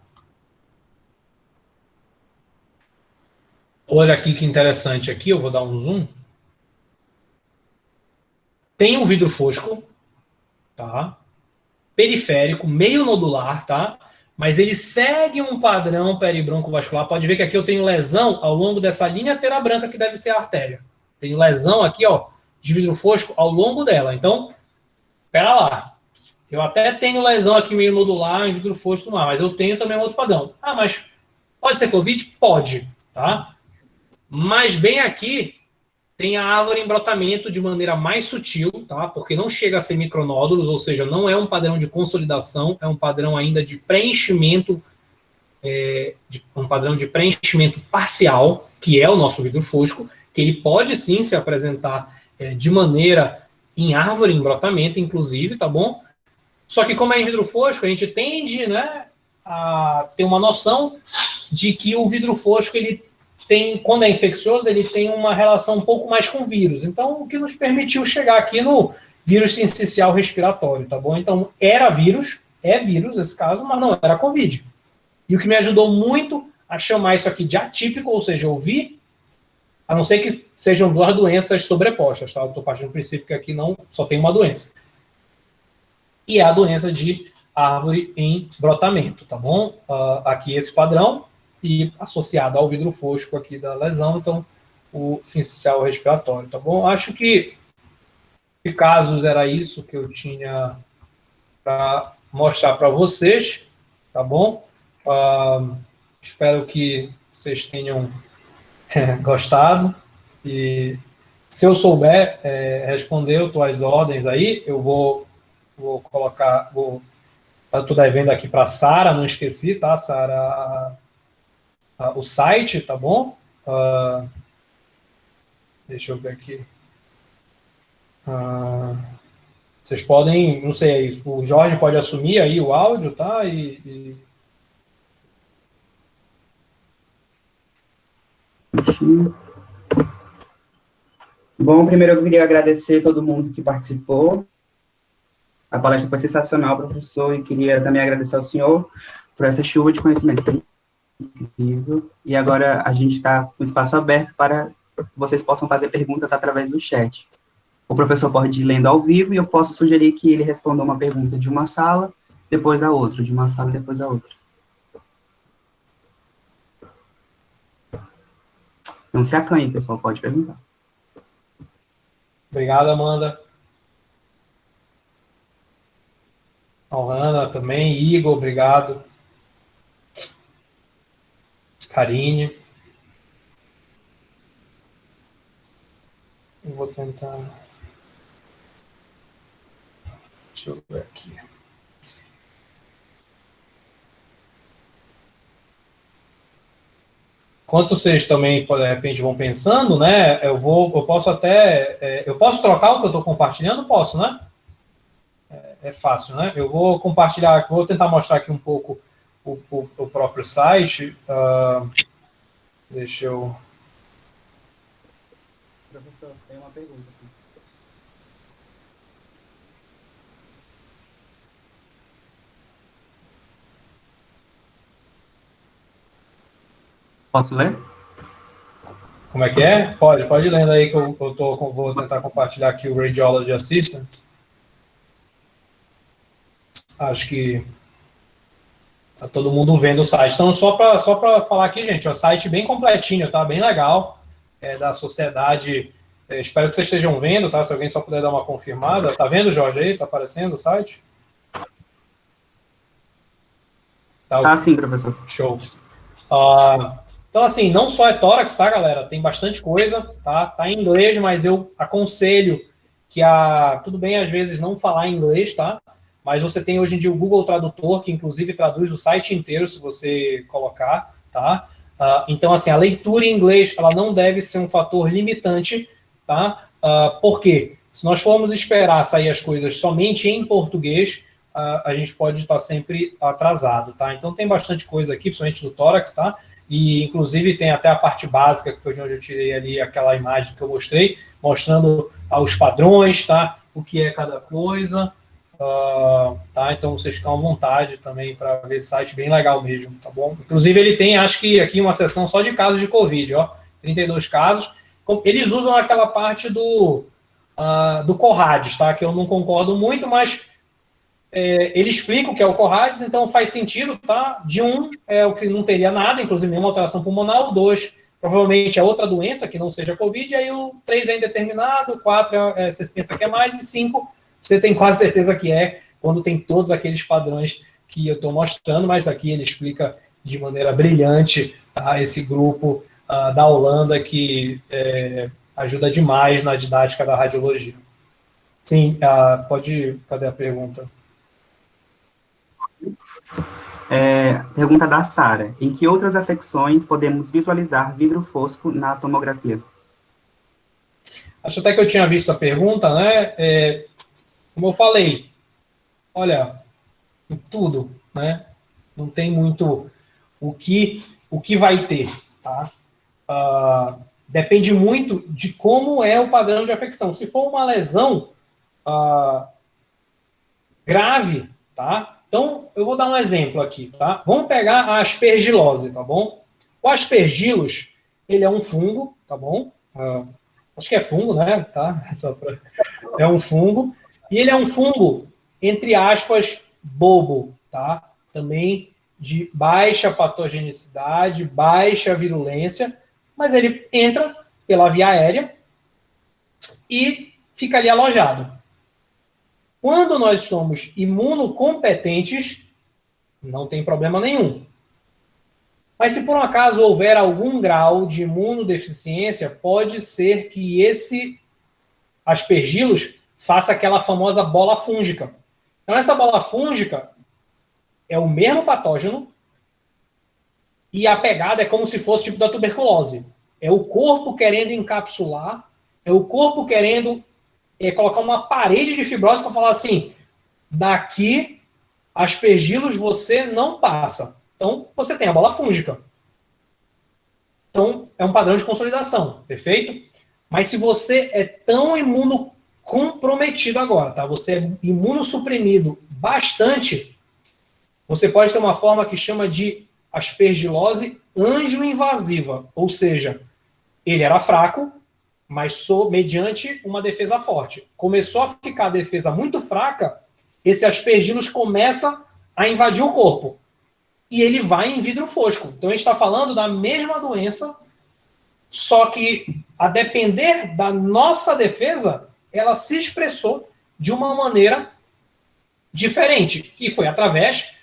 Olha aqui que interessante aqui, eu vou dar um zoom. Tem um vidro fosco, tá? Periférico, meio nodular, tá? Mas ele segue um padrão peribroncovascular. Pode ver que aqui eu tenho lesão ao longo dessa linha tera branca que deve ser a artéria. Tenho lesão aqui, ó, de vidro fosco ao longo dela. Então, pera lá. Eu até tenho lesão aqui meio nodular em vidro fosco no ar, mas eu tenho também um outro padrão. Ah, mas pode ser Covid? Pode, tá? Mas bem aqui, tem a árvore em brotamento de maneira mais sutil, tá? Porque não chega a ser micronódulos, ou seja, não é um padrão de consolidação, é um padrão ainda de preenchimento, um padrão de preenchimento parcial, que é o nosso vidro fosco, que ele pode sim se apresentar de maneira em árvore em brotamento, inclusive, tá bom? Só que como é em vidro fosco, a gente tende, né, a ter uma noção de que o vidro fosco, ele tem, quando é infeccioso, ele tem uma relação um pouco mais com vírus. Então, o que nos permitiu chegar aqui no vírus sincicial respiratório, tá bom? Então, era vírus, é vírus esse caso, mas não era Covid. E o que me ajudou muito a chamar isso aqui de atípico, ou seja, eu vi, a não ser que sejam duas doenças sobrepostas, tá? Eu estou partindo do princípio que aqui não só tem uma doença. E é a doença de árvore em brotamento, tá bom? Aqui esse padrão, e associado ao vidro fosco aqui da lesão, então o sincicial respiratório, tá bom? Acho que de casos era isso que eu tinha para mostrar para vocês, tá bom? Espero que vocês tenham gostado, e se eu souber responder, eu estou às ordens aí, eu vou colocar, estou devendo aqui para a Sara, não esqueci, tá, Sara, o site, tá bom? Deixa eu ver aqui. Vocês podem, não sei, o Jorge pode assumir aí o áudio, tá? Bom, primeiro eu queria agradecer a todo mundo que participou. A palestra foi sensacional, professor, e queria também agradecer ao senhor por essa chuva de conhecimento. Foi incrível. E agora a gente está com espaço aberto para que vocês possam fazer perguntas através do chat. O professor pode ir lendo ao vivo e eu posso sugerir que ele responda uma pergunta de uma sala, depois da outra, de uma sala e depois da outra. Não se acanhe, pessoal, pode perguntar. Obrigado, Amanda. Alana também, Igor, obrigado. Karine. Eu vou tentar. Deixa eu ver aqui. Enquanto vocês também, de repente, vão pensando, né? Eu posso até. Eu posso trocar o que eu estou compartilhando? Posso, né? É fácil, né? Eu vou compartilhar, vou tentar mostrar aqui um pouco o próprio site. Deixa eu. Professor, tem uma pergunta aqui. Posso ler? Como é que é? Pode ir lendo aí que eu vou tentar compartilhar aqui o Radiology Assistant. Acho que tá todo mundo vendo o site. Então, só para falar aqui, gente, o site bem completinho, tá? Bem legal, da sociedade. Espero que vocês estejam vendo, tá? Se alguém só puder dar uma confirmada. Tá vendo, Jorge, aí? Tá aparecendo o site? Tá, Sim, professor. Show. Então, assim, não só é tórax, tá, galera? Tem bastante coisa, tá? Tá em inglês, mas eu aconselho que tudo bem, às vezes, não falar inglês, tá? Mas você tem hoje em dia o Google Tradutor, que inclusive traduz o site inteiro, se você colocar, tá? Então, assim, a leitura em inglês, ela não deve ser um fator limitante, tá? Por quê? Se nós formos esperar sair as coisas somente em português, a gente pode estar sempre atrasado, tá? Então, tem bastante coisa aqui, principalmente do tórax, tá? E, inclusive, tem até a parte básica, que foi de onde eu tirei ali aquela imagem que eu mostrei, mostrando os padrões, tá? O que é cada coisa, tá? Então, vocês ficam à vontade também para ver esse site, bem legal mesmo, tá bom? Inclusive, ele tem, acho que aqui, uma seção só de casos de Covid, ó, 32 casos. Eles usam aquela parte do Corrades, tá? Que eu não concordo muito, mas ele explica o que é o Corrades, então faz sentido, tá? De é o que não teria nada, inclusive nenhuma alteração pulmonar, o 2 provavelmente é outra doença que não seja Covid, e aí o 3 é indeterminado, o 4 você pensa que é mais, e 5 você tem quase certeza que quando tem todos aqueles padrões que eu estou mostrando, mas aqui ele explica de maneira brilhante, tá? Esse grupo da Holanda que ajuda demais na didática da radiologia. Sim, cadê a pergunta? Pergunta da Sara. Em que outras afecções podemos visualizar vidro fosco na tomografia? Acho até que eu tinha visto a pergunta, né? Como eu falei, olha, tudo, né? Não tem muito o que vai ter, tá? Depende muito de como é o padrão de afecção. Se for uma lesão grave, tá? Então, eu vou dar um exemplo aqui, tá? Vamos pegar a aspergilose, tá bom? O aspergillus, ele é um fungo, tá bom? Acho que é fungo, né? Tá? É um fungo. E ele é um fungo, entre aspas, bobo, tá? Também de baixa patogenicidade, baixa virulência, mas ele entra pela via aérea e fica ali alojado. Quando nós somos imunocompetentes, não tem problema nenhum. Mas se por um acaso houver algum grau de imunodeficiência, pode ser que esse aspergillus faça aquela famosa bola fúngica. Então, essa bola fúngica é o mesmo patógeno e a pegada é como se fosse tipo da tuberculose. É o corpo querendo encapsular, é o corpo querendo colocar uma parede de fibrose para falar assim, daqui, aspergillus você não passa. Então, você tem a bola fúngica. Então, é um padrão de consolidação, perfeito? Mas se você é tão imunocomprometido agora, tá? Você é imunossuprimido bastante, você pode ter uma forma que chama de aspergilose angioinvasiva, ou seja, ele era fraco, mas mediante uma defesa forte. Começou a ficar a defesa muito fraca, esse aspergillus começa a invadir o corpo. E ele vai em vidro fosco. Então, a gente está falando da mesma doença, só que, a depender da nossa defesa, ela se expressou de uma maneira diferente. E foi através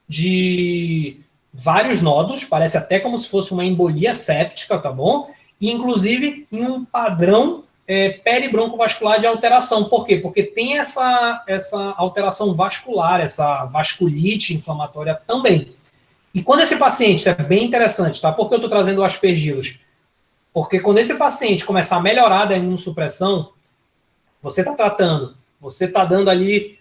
de vários nódulos, parece até como se fosse uma embolia séptica, tá bom? E, inclusive, em um padrão peribroncovascular de alteração. Por quê? Porque tem essa alteração vascular, essa vasculite inflamatória também. E quando esse paciente, isso é bem interessante, tá? Por que eu estou trazendo o aspergillus? Porque quando esse paciente começar a melhorar da imunossupressão, você está tratando, você está dando ali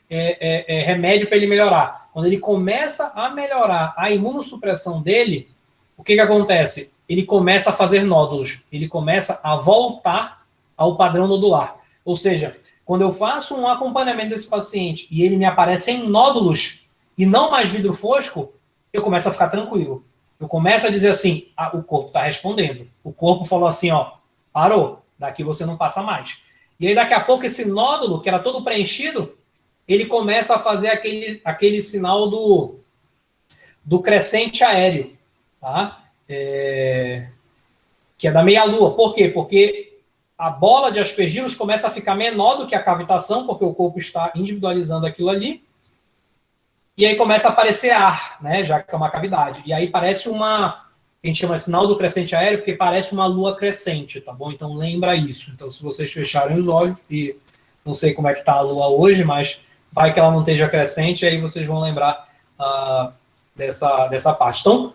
remédio para ele melhorar. Quando ele começa a melhorar a imunossupressão dele, o que acontece? Ele começa a fazer nódulos, ele começa a voltar ao padrão nodular. Ou seja, quando eu faço um acompanhamento desse paciente e ele me aparece em nódulos e não mais vidro fosco, eu começo a ficar tranquilo. eu começo a dizer assim, o corpo está respondendo. O corpo falou assim, ó, parou, daqui você não passa mais. E aí daqui a pouco esse nódulo, que era todo preenchido, ele começa a fazer aquele sinal do crescente aéreo, tá? Que é da meia-lua. Por quê? Porque a bola de aspergilos começa a ficar menor do que a cavitação, porque o corpo está individualizando aquilo ali, e aí começa a aparecer ar, né, já que é uma cavidade. E aí parece a gente chama de sinal do crescente aéreo, porque parece uma lua crescente, tá bom? Então lembra isso. Então se vocês fecharem os olhos, e não sei como é que está a lua hoje, mas vai que ela não esteja crescente, aí vocês vão lembrar dessa parte. Então,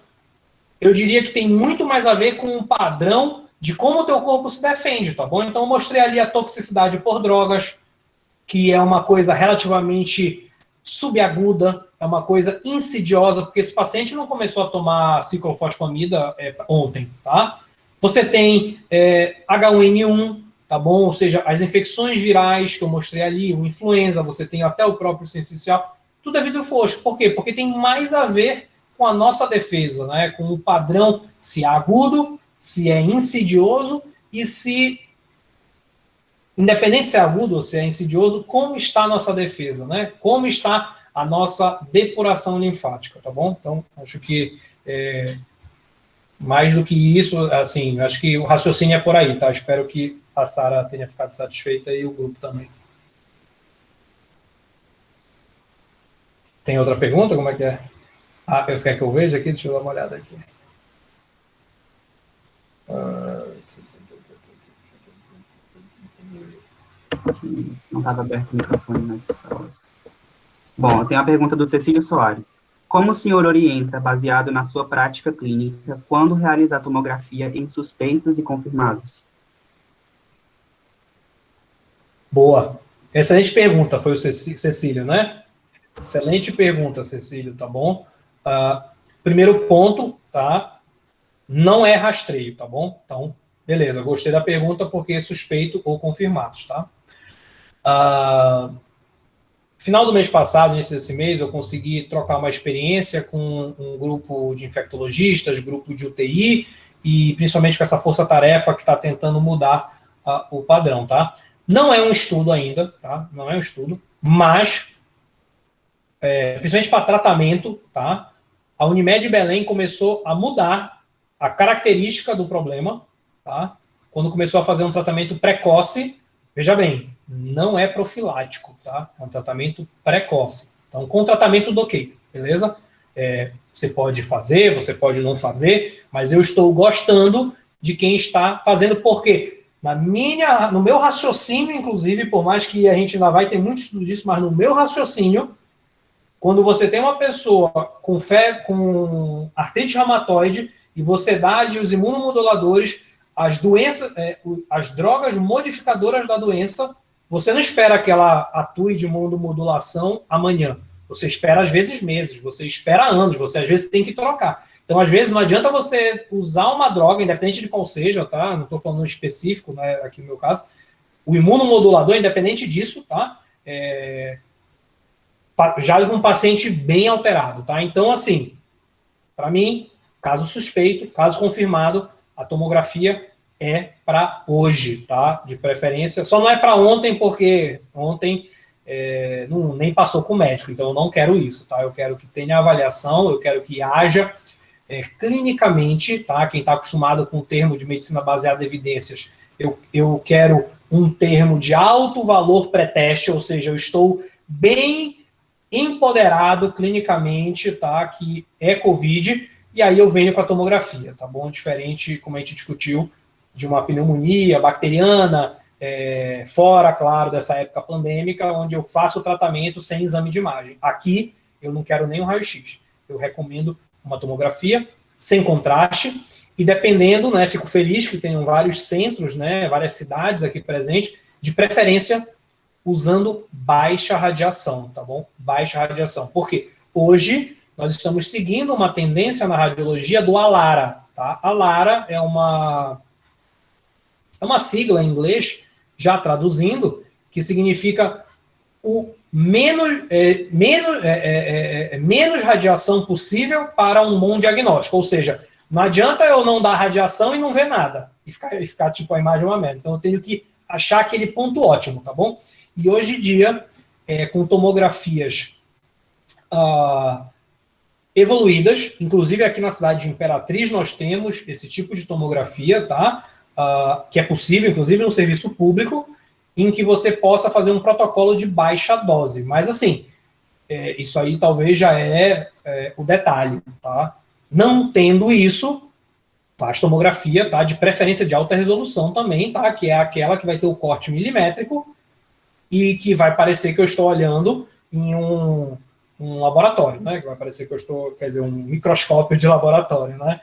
eu diria que tem muito mais a ver com o padrão de como o teu corpo se defende, tá bom? Então, eu mostrei ali a toxicidade por drogas, que é uma coisa relativamente subaguda, é uma coisa insidiosa, porque esse paciente não começou a tomar ciclofosfamida ontem, tá? Você tem H1N1, tá bom? Ou seja, as infecções virais que eu mostrei ali, o influenza, você tem até o próprio sincicial, tudo é vidro fosco. Por quê? Porque tem mais a ver com a nossa defesa, né? Com o padrão, se é agudo, se é insidioso e se, independente se é agudo ou se é insidioso, como está a nossa defesa, né? Como está a nossa depuração linfática, tá bom? Então, acho que mais do que isso, assim, acho que o raciocínio é por aí, tá? Espero que a Sara tenha ficado satisfeita e o grupo também. Tem outra pergunta? Como é que é? Você quer que eu veja aqui? Deixa eu dar uma olhada aqui. Não estava aberto o microfone nas salas. Bom, tem a pergunta do Cecílio Soares. Como o senhor orienta, baseado na sua prática clínica, quando realizar tomografia em suspeitos e confirmados? Boa. Excelente pergunta, foi o Cecílio, né? Excelente pergunta, Cecílio, tá bom? Primeiro ponto, tá? Não é rastreio, tá bom? Então, beleza, gostei da pergunta porque é suspeito ou confirmados, tá? Final do mês passado, início desse mês, eu consegui trocar uma experiência com um grupo de infectologistas, grupo de UTI, e principalmente com essa força-tarefa que está tentando mudar o padrão, tá? Não é um estudo ainda, tá? Não é um estudo, mas, principalmente para tratamento, tá? A Unimed Belém começou a mudar a característica do problema, tá? Quando começou a fazer um tratamento precoce, veja bem, não é profilático, tá? É um tratamento precoce. Então, com tratamento do quê? Beleza? Você pode fazer, você pode não fazer, mas eu estou gostando de quem está fazendo, porque no meu raciocínio, inclusive, por mais que a gente ainda vai ter muito estudo disso, mas no meu raciocínio, quando você tem uma pessoa com artrite reumatoide e você dá ali os imunomoduladores, as drogas modificadoras da doença, você não espera que ela atue de imunomodulação amanhã. Você espera, às vezes, meses, você espera anos, você, às vezes, tem que trocar. Então, às vezes, não adianta você usar uma droga, independente de qual seja, tá? Não estou falando um específico, né, aqui no meu caso. O imunomodulador, independente disso, tá? Já com um paciente bem alterado, tá? Então, assim, para mim, caso suspeito, caso confirmado, a tomografia é para hoje, tá? De preferência. Só não é para ontem, porque ontem nem passou com o médico, então eu não quero isso, tá? Eu quero que tenha avaliação, eu quero que haja clinicamente, tá? Quem está acostumado com o termo de medicina baseada em evidências, eu quero um termo de alto valor pré-teste, ou seja, eu estou bem empoderado clinicamente, tá? Que é COVID, e aí eu venho com a tomografia, tá bom? Diferente, como a gente discutiu, de uma pneumonia bacteriana, fora, claro, dessa época pandêmica, onde eu faço o tratamento sem exame de imagem. Aqui, eu não quero nem um raio-x. Eu recomendo uma tomografia sem contraste, e dependendo, né, fico feliz que tenham vários centros, né, várias cidades aqui presentes, de preferência usando baixa radiação, tá bom? Baixa radiação. Por quê? Hoje, nós estamos seguindo uma tendência na radiologia do ALARA, tá? ALARA é uma sigla em inglês, já traduzindo, que significa o menos radiação possível para um bom diagnóstico. Ou seja, não adianta eu não dar radiação e não ver nada, e ficar tipo a imagem uma merda. Então eu tenho que achar aquele ponto ótimo, tá bom? E hoje em dia, com tomografias evoluídas, inclusive aqui na cidade de Imperatriz nós temos esse tipo de tomografia, tá? Que é possível, inclusive no serviço público, em que você possa fazer um protocolo de baixa dose. Mas, assim, isso aí talvez já é o detalhe, tá? Não tendo isso, faz tomografia, tá? De preferência de alta resolução também, tá? Que é aquela que vai ter o corte milimétrico e que vai parecer que eu estou olhando em um laboratório, né? Que vai parecer que eu estou, quer dizer, um microscópio de laboratório, né?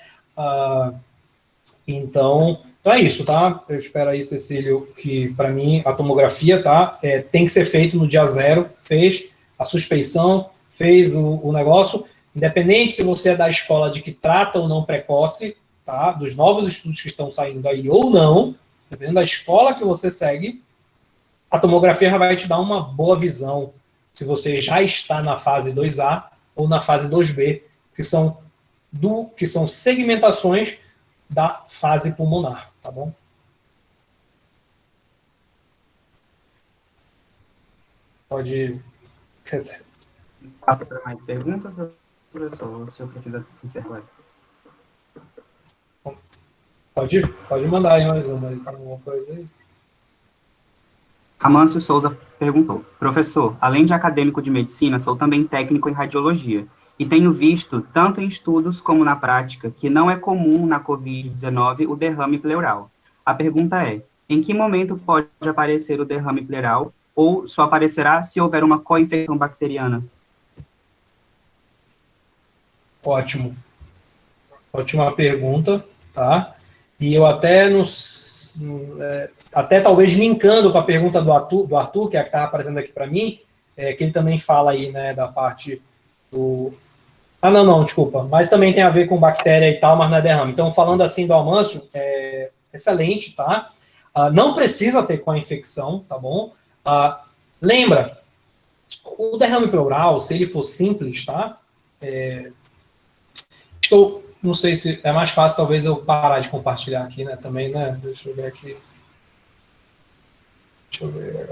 Então é isso, tá? Eu espero aí, Cecílio, que para mim a tomografia, tá? Tem que ser feito no dia 0, fez a suspeição, fez o negócio, independente se você é da escola de que trata ou não precoce, tá? Dos novos estudos que estão saindo aí ou não, dependendo da escola que você segue, a tomografia já vai te dar uma boa visão se você já está na fase 2A ou na fase 2B, que são segmentações da fase pulmonar, tá bom? Pode... Passa para mais perguntas, professor? Ou o senhor precisa encerrar? Pode mandar aí mais uma, tá alguma coisa aí? Amâncio Souza perguntou: professor, além de acadêmico de medicina, sou também técnico em radiologia e tenho visto, tanto em estudos como na prática, que não é comum na COVID-19 o derrame pleural. A pergunta é, em que momento pode aparecer o derrame pleural ou só aparecerá se houver uma co-infecção bacteriana? Ótimo. Ótima pergunta, tá? E eu até até talvez linkando com a pergunta do Arthur, que é a que está aparecendo aqui para mim, que ele também fala aí, né, da parte do... não, desculpa, mas também tem a ver com bactéria e tal, mas não é derrame. Então, falando assim do Amâncio, excelente, tá? Não precisa ter com a infecção, tá bom? Lembra, o derrame pleural, se ele for simples, tá? Eu não sei se é mais fácil, talvez, eu parar de compartilhar aqui, né, também, né? Deixa eu ver aqui. Deixa eu ver.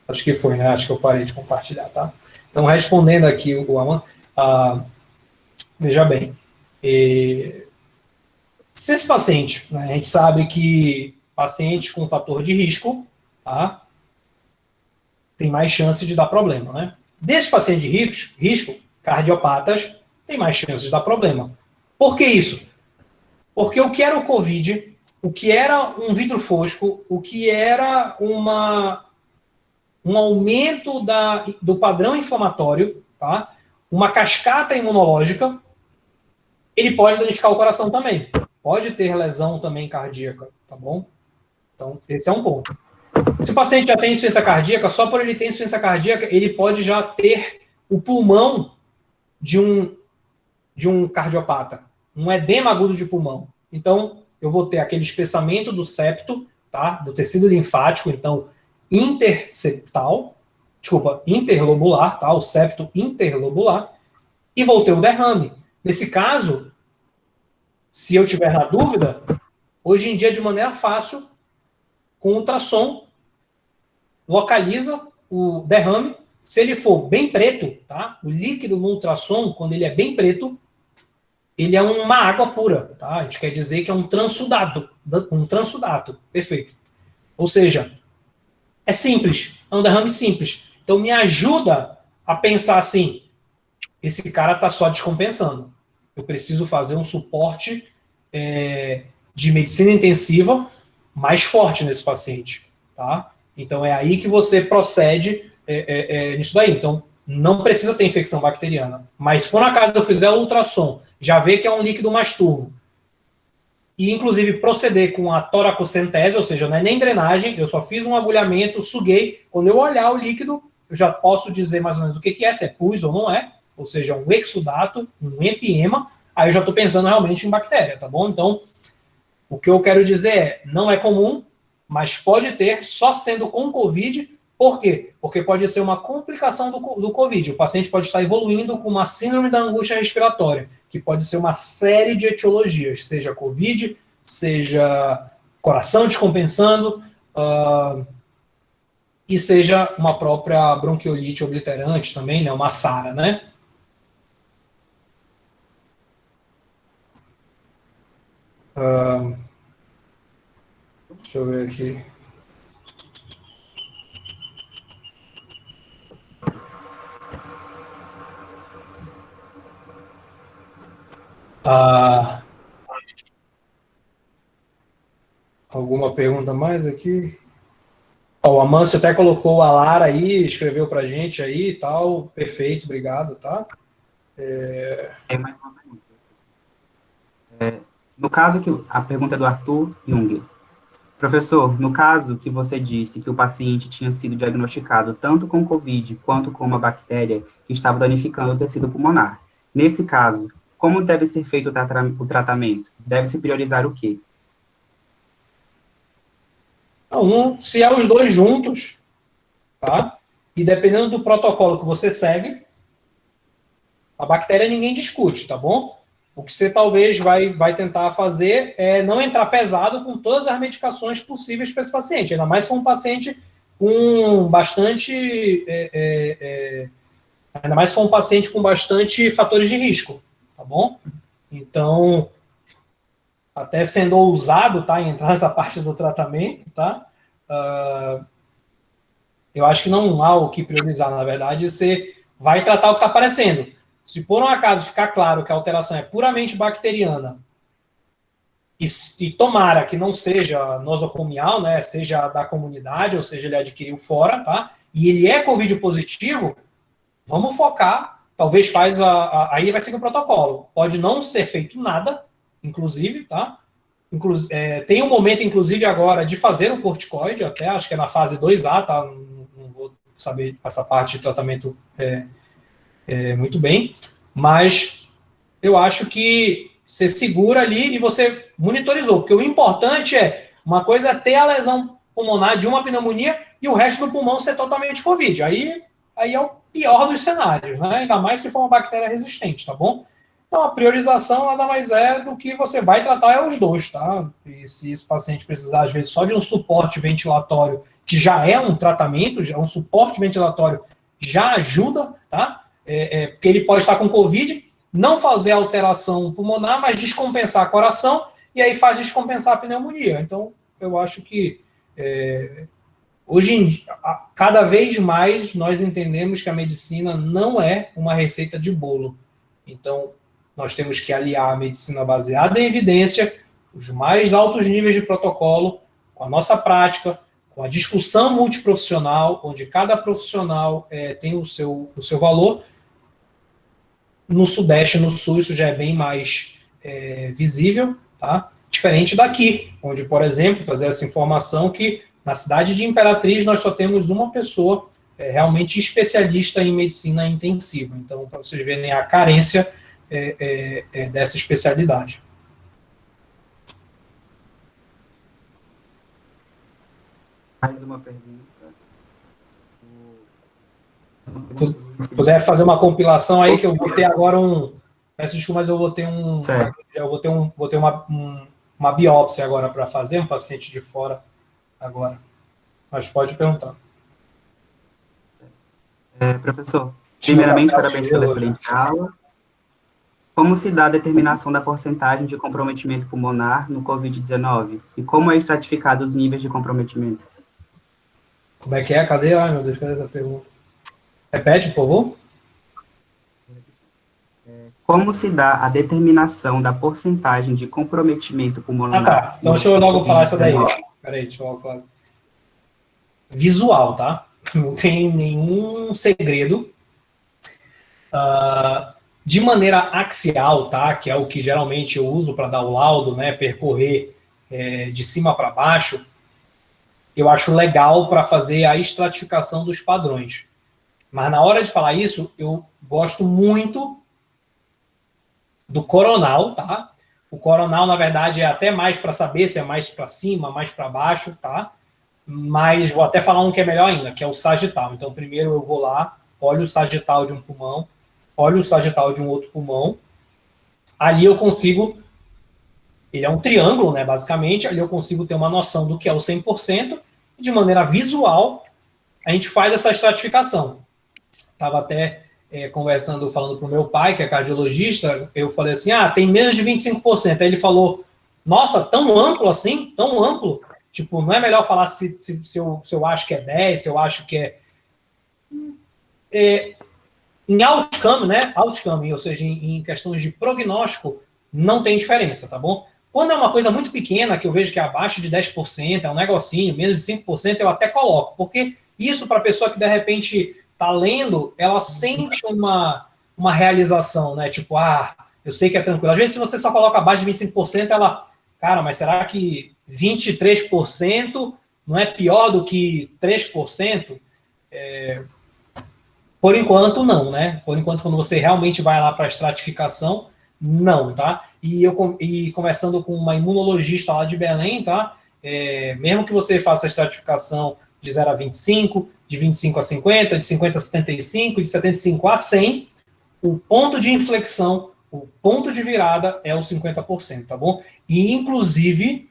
Acho que foi, né? Acho que eu parei de compartilhar, tá? Então, respondendo aqui o Aman, veja bem, se esse paciente, né, a gente sabe que pacientes com fator de risco, tá, tem mais chance de dar problema, né? Desse paciente de risco, cardiopatas, tem mais chance de dar problema. Por que isso? Porque o que era o COVID, o que era um vidro fosco, o que era um aumento do padrão inflamatório, tá? Uma cascata imunológica, ele pode danificar o coração também. Pode ter lesão também cardíaca, tá bom? Então, esse é um ponto. Se o paciente já tem insuficiência cardíaca, só por ele ter insuficiência cardíaca, ele pode já ter o pulmão de um cardiopata, um edema agudo de pulmão. Então, eu vou ter aquele espessamento do septo, tá? Do tecido linfático, então, interlobular, tá? O septo interlobular, e vou ter o derrame. Nesse caso, se eu tiver na dúvida, hoje em dia, de maneira fácil, com ultrassom, localiza o derrame. Se ele for bem preto, tá? O líquido no ultrassom, quando ele é bem preto, ele é uma água pura, tá? A gente quer dizer que é um transudato, perfeito. Ou seja, é simples, é um derrame simples. Então, me ajuda a pensar assim, esse cara está só descompensando. Eu preciso fazer um suporte de medicina intensiva mais forte nesse paciente, tá? Então, é aí que você procede nisso daí. Então, não precisa ter infecção bacteriana. Mas, se por acaso eu fizer o ultrassom, já vê que é um líquido mais turvo, e, inclusive, proceder com a toracocentese, ou seja, não é nem drenagem, eu só fiz um agulhamento, suguei. Quando eu olhar o líquido, eu já posso dizer mais ou menos o que é, se é pus ou não é, ou seja, um exudato, um empiema, aí eu já estou pensando realmente em bactéria, tá bom? Então, o que eu quero dizer é, não é comum, mas pode ter só sendo com Covid. Por quê? Porque pode ser uma complicação do Covid. O paciente pode estar evoluindo com uma síndrome da angústia respiratória, que pode ser uma série de etiologias, seja Covid, seja coração descompensando, e seja uma própria bronquiolite obliterante também, né, uma SARA, né? Deixa eu ver aqui. Alguma pergunta mais aqui? O Amâncio até colocou a Lara aí, escreveu pra gente aí e tal. Perfeito, obrigado, tá? Tem mais uma pergunta. No caso que a pergunta é do Arthur Jung. Professor, no caso que você disse que o paciente tinha sido diagnosticado tanto com COVID quanto com uma bactéria que estava danificando o tecido pulmonar. Nesse caso, como deve ser feito o tratamento? Deve-se priorizar o quê? Se é os dois juntos, tá? E dependendo do protocolo que você segue, a bactéria ninguém discute, tá bom? O que você talvez vai tentar fazer é não entrar pesado com todas as medicações possíveis para esse paciente, ainda mais com um paciente com bastante... ainda mais se for um paciente com bastante fatores de risco, tá bom? Então, até sendo ousado, tá, em entrar nessa parte do tratamento, tá? Eu acho que não há o que priorizar, na verdade, você vai tratar o que está aparecendo. Se por um acaso ficar claro que a alteração é puramente bacteriana, e tomara que não seja nosocomial, né, seja da comunidade, ou seja, ele adquiriu fora, tá? E ele é Covid positivo, vamos focar, talvez aí vai seguir o protocolo. Pode não ser feito nada, inclusive, tá? Tem um momento, inclusive, agora de fazer um corticoide, até acho que é na fase 2A, tá? Não vou saber essa parte de tratamento muito bem, mas eu acho que você segura ali e você monitorizou, porque o importante uma coisa é ter a lesão pulmonar de uma pneumonia e o resto do pulmão ser totalmente Covid. Aí é o pior dos cenários, né? Ainda mais se for uma bactéria resistente, tá bom? Então, a priorização nada mais é do que você vai tratar os dois, tá? E se esse paciente precisar, às vezes, só de um suporte ventilatório, que já é um tratamento, já é um suporte ventilatório, já ajuda, tá? Porque ele pode estar com Covid, não fazer alteração pulmonar, mas descompensar coração, e aí faz descompensar a pneumonia. Então, eu acho que hoje em dia, cada vez mais nós entendemos que a medicina não é uma receita de bolo. Então, nós temos que aliar a medicina baseada em evidência, os mais altos níveis de protocolo, com a nossa prática, com a discussão multiprofissional, onde cada profissional tem o seu valor. No Sudeste, no Sul, isso já é bem mais visível, tá? Diferente daqui, onde, por exemplo, trazer essa informação que na cidade de Imperatriz nós só temos uma pessoa realmente especialista em medicina intensiva. Então, para vocês verem a carência dessa especialidade. Mais uma pergunta. Se puder fazer uma compilação aí, que eu vou ter agora peço desculpa, mas eu vou ter vou ter uma biópsia agora para fazer, um paciente de fora agora. Mas pode perguntar. Professor, primeiramente, parabéns pela excelente aula. Como se dá a determinação da porcentagem de comprometimento pulmonar no COVID-19? E como é estratificado os níveis de comprometimento? Como é que é? Cadê? Ai, meu Deus, cadê essa pergunta? Repete, por favor. Como se dá a determinação da porcentagem de comprometimento pulmonar? Tá. Então, deixa eu logo falar essa daí. Peraí, deixa eu logo falar. Visual, tá? Não tem nenhum segredo. De maneira axial, tá? Que é o que geralmente eu uso para dar o laudo, né? Percorrer de cima para baixo. Eu acho legal para fazer a estratificação dos padrões. Mas na hora de falar isso, eu gosto muito do coronal, tá? O coronal, na verdade, é até mais para saber se é mais para cima, mais para baixo, tá? mas vou até falar um que é melhor ainda, que é o sagital. Então, primeiro eu vou lá, olho o sagital de um pulmão, olho o sagital de um outro pulmão, ali eu consigo, ele é um triângulo, né, basicamente, ali eu consigo ter uma noção do que é o 100%, e de maneira visual, a gente faz essa estratificação. Estava até conversando, falando para o meu pai, que é cardiologista, eu falei assim, tem menos de 25%. Aí ele falou, nossa, tão amplo assim? Tão amplo? Tipo, não é melhor falar se eu acho que é 10, se eu acho que em outcome, né? Outcome, ou seja, em questões de prognóstico, não tem diferença, tá bom? Quando é uma coisa muito pequena, que eu vejo que é abaixo de 10%, é um negocinho, menos de 5%, eu até coloco, porque isso, para a pessoa que, de repente, está lendo, ela sente uma realização, né? Tipo, eu sei que é tranquilo. Às vezes, se você só coloca abaixo de 25%, ela, cara, mas será que 23% não é pior do que 3%? Por enquanto, não, né? Por enquanto, quando você realmente vai lá para a estratificação, não, tá? E conversando com uma imunologista lá de Belém, tá? Mesmo que você faça a estratificação de 0 a 25, de 25 a 50, de 50 a 75, de 75 a 100, o ponto de inflexão, o ponto de virada é o 50%, tá bom? E, inclusive,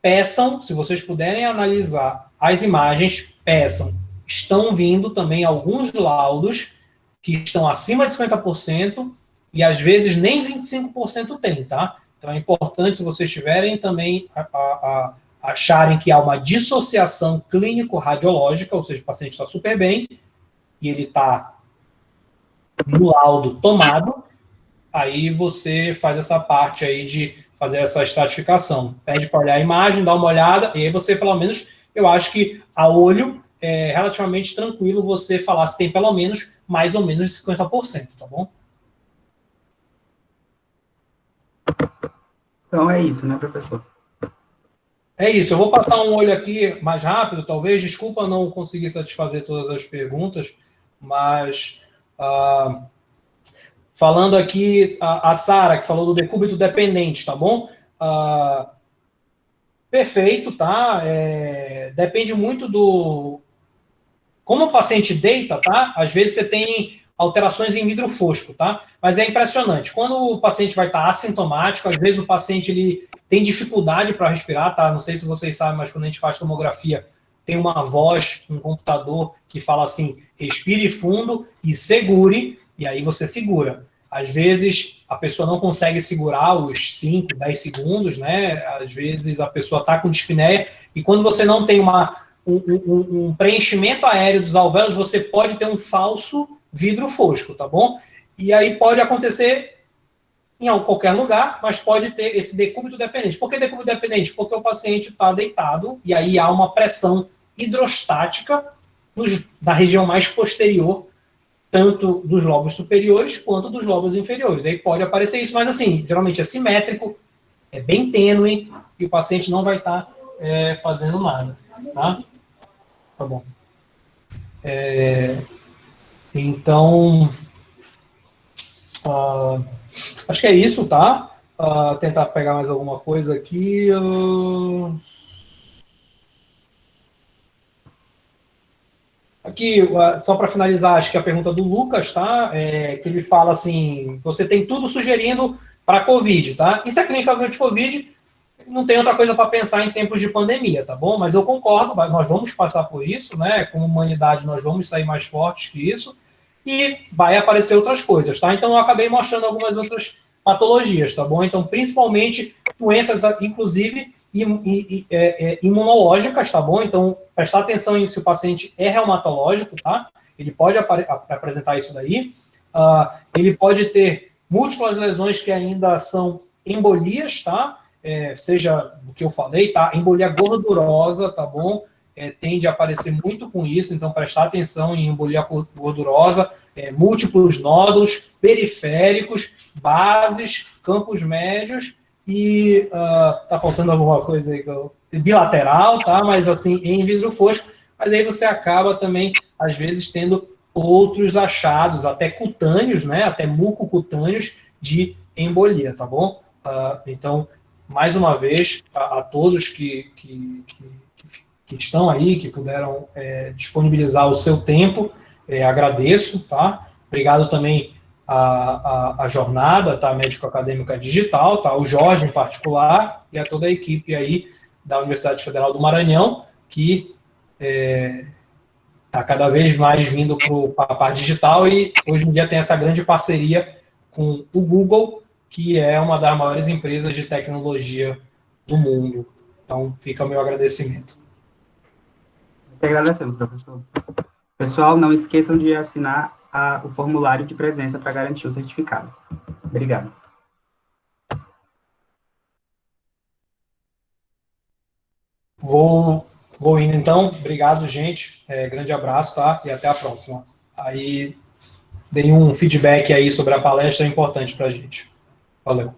peçam, se vocês puderem analisar as imagens, peçam. Estão vindo também alguns laudos que estão acima de 50% e às vezes nem 25% tem, tá? Então é importante, se vocês tiverem também acharem que há uma dissociação clínico-radiológica, ou seja, o paciente está super bem e ele está no laudo tomado, aí você faz essa parte aí de fazer essa estratificação. Pede para olhar a imagem, dá uma olhada, e aí você, pelo menos, eu acho que a olho é relativamente tranquilo você falar se tem pelo menos mais ou menos 50%, tá bom? Então é isso, né, professor? É isso, eu vou passar um olho aqui mais rápido, talvez, desculpa não conseguir satisfazer todas as perguntas, mas falando aqui, a Sara, que falou do decúbito dependente, tá bom? Perfeito, tá? Depende muito do... Como o paciente deita, tá? Às vezes você tem alterações em vidro fosco, tá? Mas é impressionante. Quando o paciente vai estar assintomático, às vezes o paciente ele tem dificuldade para respirar, tá? Não sei se vocês sabem, mas quando a gente faz tomografia, tem uma voz, um computador que fala assim, respire fundo e segure, e aí você segura. Às vezes a pessoa não consegue segurar os 5, 10 segundos, né? Às vezes a pessoa está com dispneia, e quando você não tem um preenchimento aéreo dos alvéolos, você pode ter um falso vidro fosco, tá bom? E aí pode acontecer em qualquer lugar, mas pode ter esse decúbito dependente. Por que decúbito dependente? Porque o paciente está deitado e aí há uma pressão hidrostática na região mais posterior, tanto dos lobos superiores quanto dos lobos inferiores. Aí pode aparecer isso, mas assim, geralmente é simétrico, é bem tênue e o paciente não vai estar fazendo nada, tá? Tá bom. Então, acho que é isso, tá? Tentar pegar mais alguma coisa aqui. Aqui, só para finalizar, acho que a pergunta do Lucas, tá? Que ele fala assim, você tem tudo sugerindo para COVID, tá? E se a clínica de COVID, não tem outra coisa para pensar em tempos de pandemia, tá bom? Mas eu concordo, nós vamos passar por isso, né? Como humanidade, nós vamos sair mais fortes que isso, e vai aparecer outras coisas, tá? Então, eu acabei mostrando algumas outras patologias, tá bom? Então, principalmente doenças, inclusive, imunológicas, tá bom? Então, prestar atenção em se o paciente é reumatológico, tá? Ele pode apresentar isso daí. Ele pode ter múltiplas lesões que ainda são embolias, tá? Seja o que eu falei, tá? Embolia gordurosa, tá bom? Tende a aparecer muito com isso, então prestar atenção em embolia gordurosa, múltiplos nódulos periféricos, bases, campos médios e tá faltando alguma coisa aí, bilateral, tá? Mas assim, em vidro fosco, mas aí você acaba também, às vezes, tendo outros achados, até cutâneos, né? Até mucocutâneos de embolia, tá bom? Então, mais uma vez, a todos que que estão aí, que puderam disponibilizar o seu tempo, agradeço, tá? Obrigado também à jornada, tá? Médico-Acadêmica Digital, tá? O Jorge em particular, e a toda a equipe aí da Universidade Federal do Maranhão, que está cada vez mais vindo para a parte digital e hoje em dia tem essa grande parceria com o Google, que é uma das maiores empresas de tecnologia do mundo. Então, fica o meu agradecimento. Te agradecemos, professor. Pessoal, não esqueçam de assinar o formulário de presença para garantir o certificado. Obrigado. Vou indo então. Obrigado, gente. Grande abraço, tá? E até a próxima. Aí, deem um feedback aí sobre a palestra, é importante para a gente. Valeu.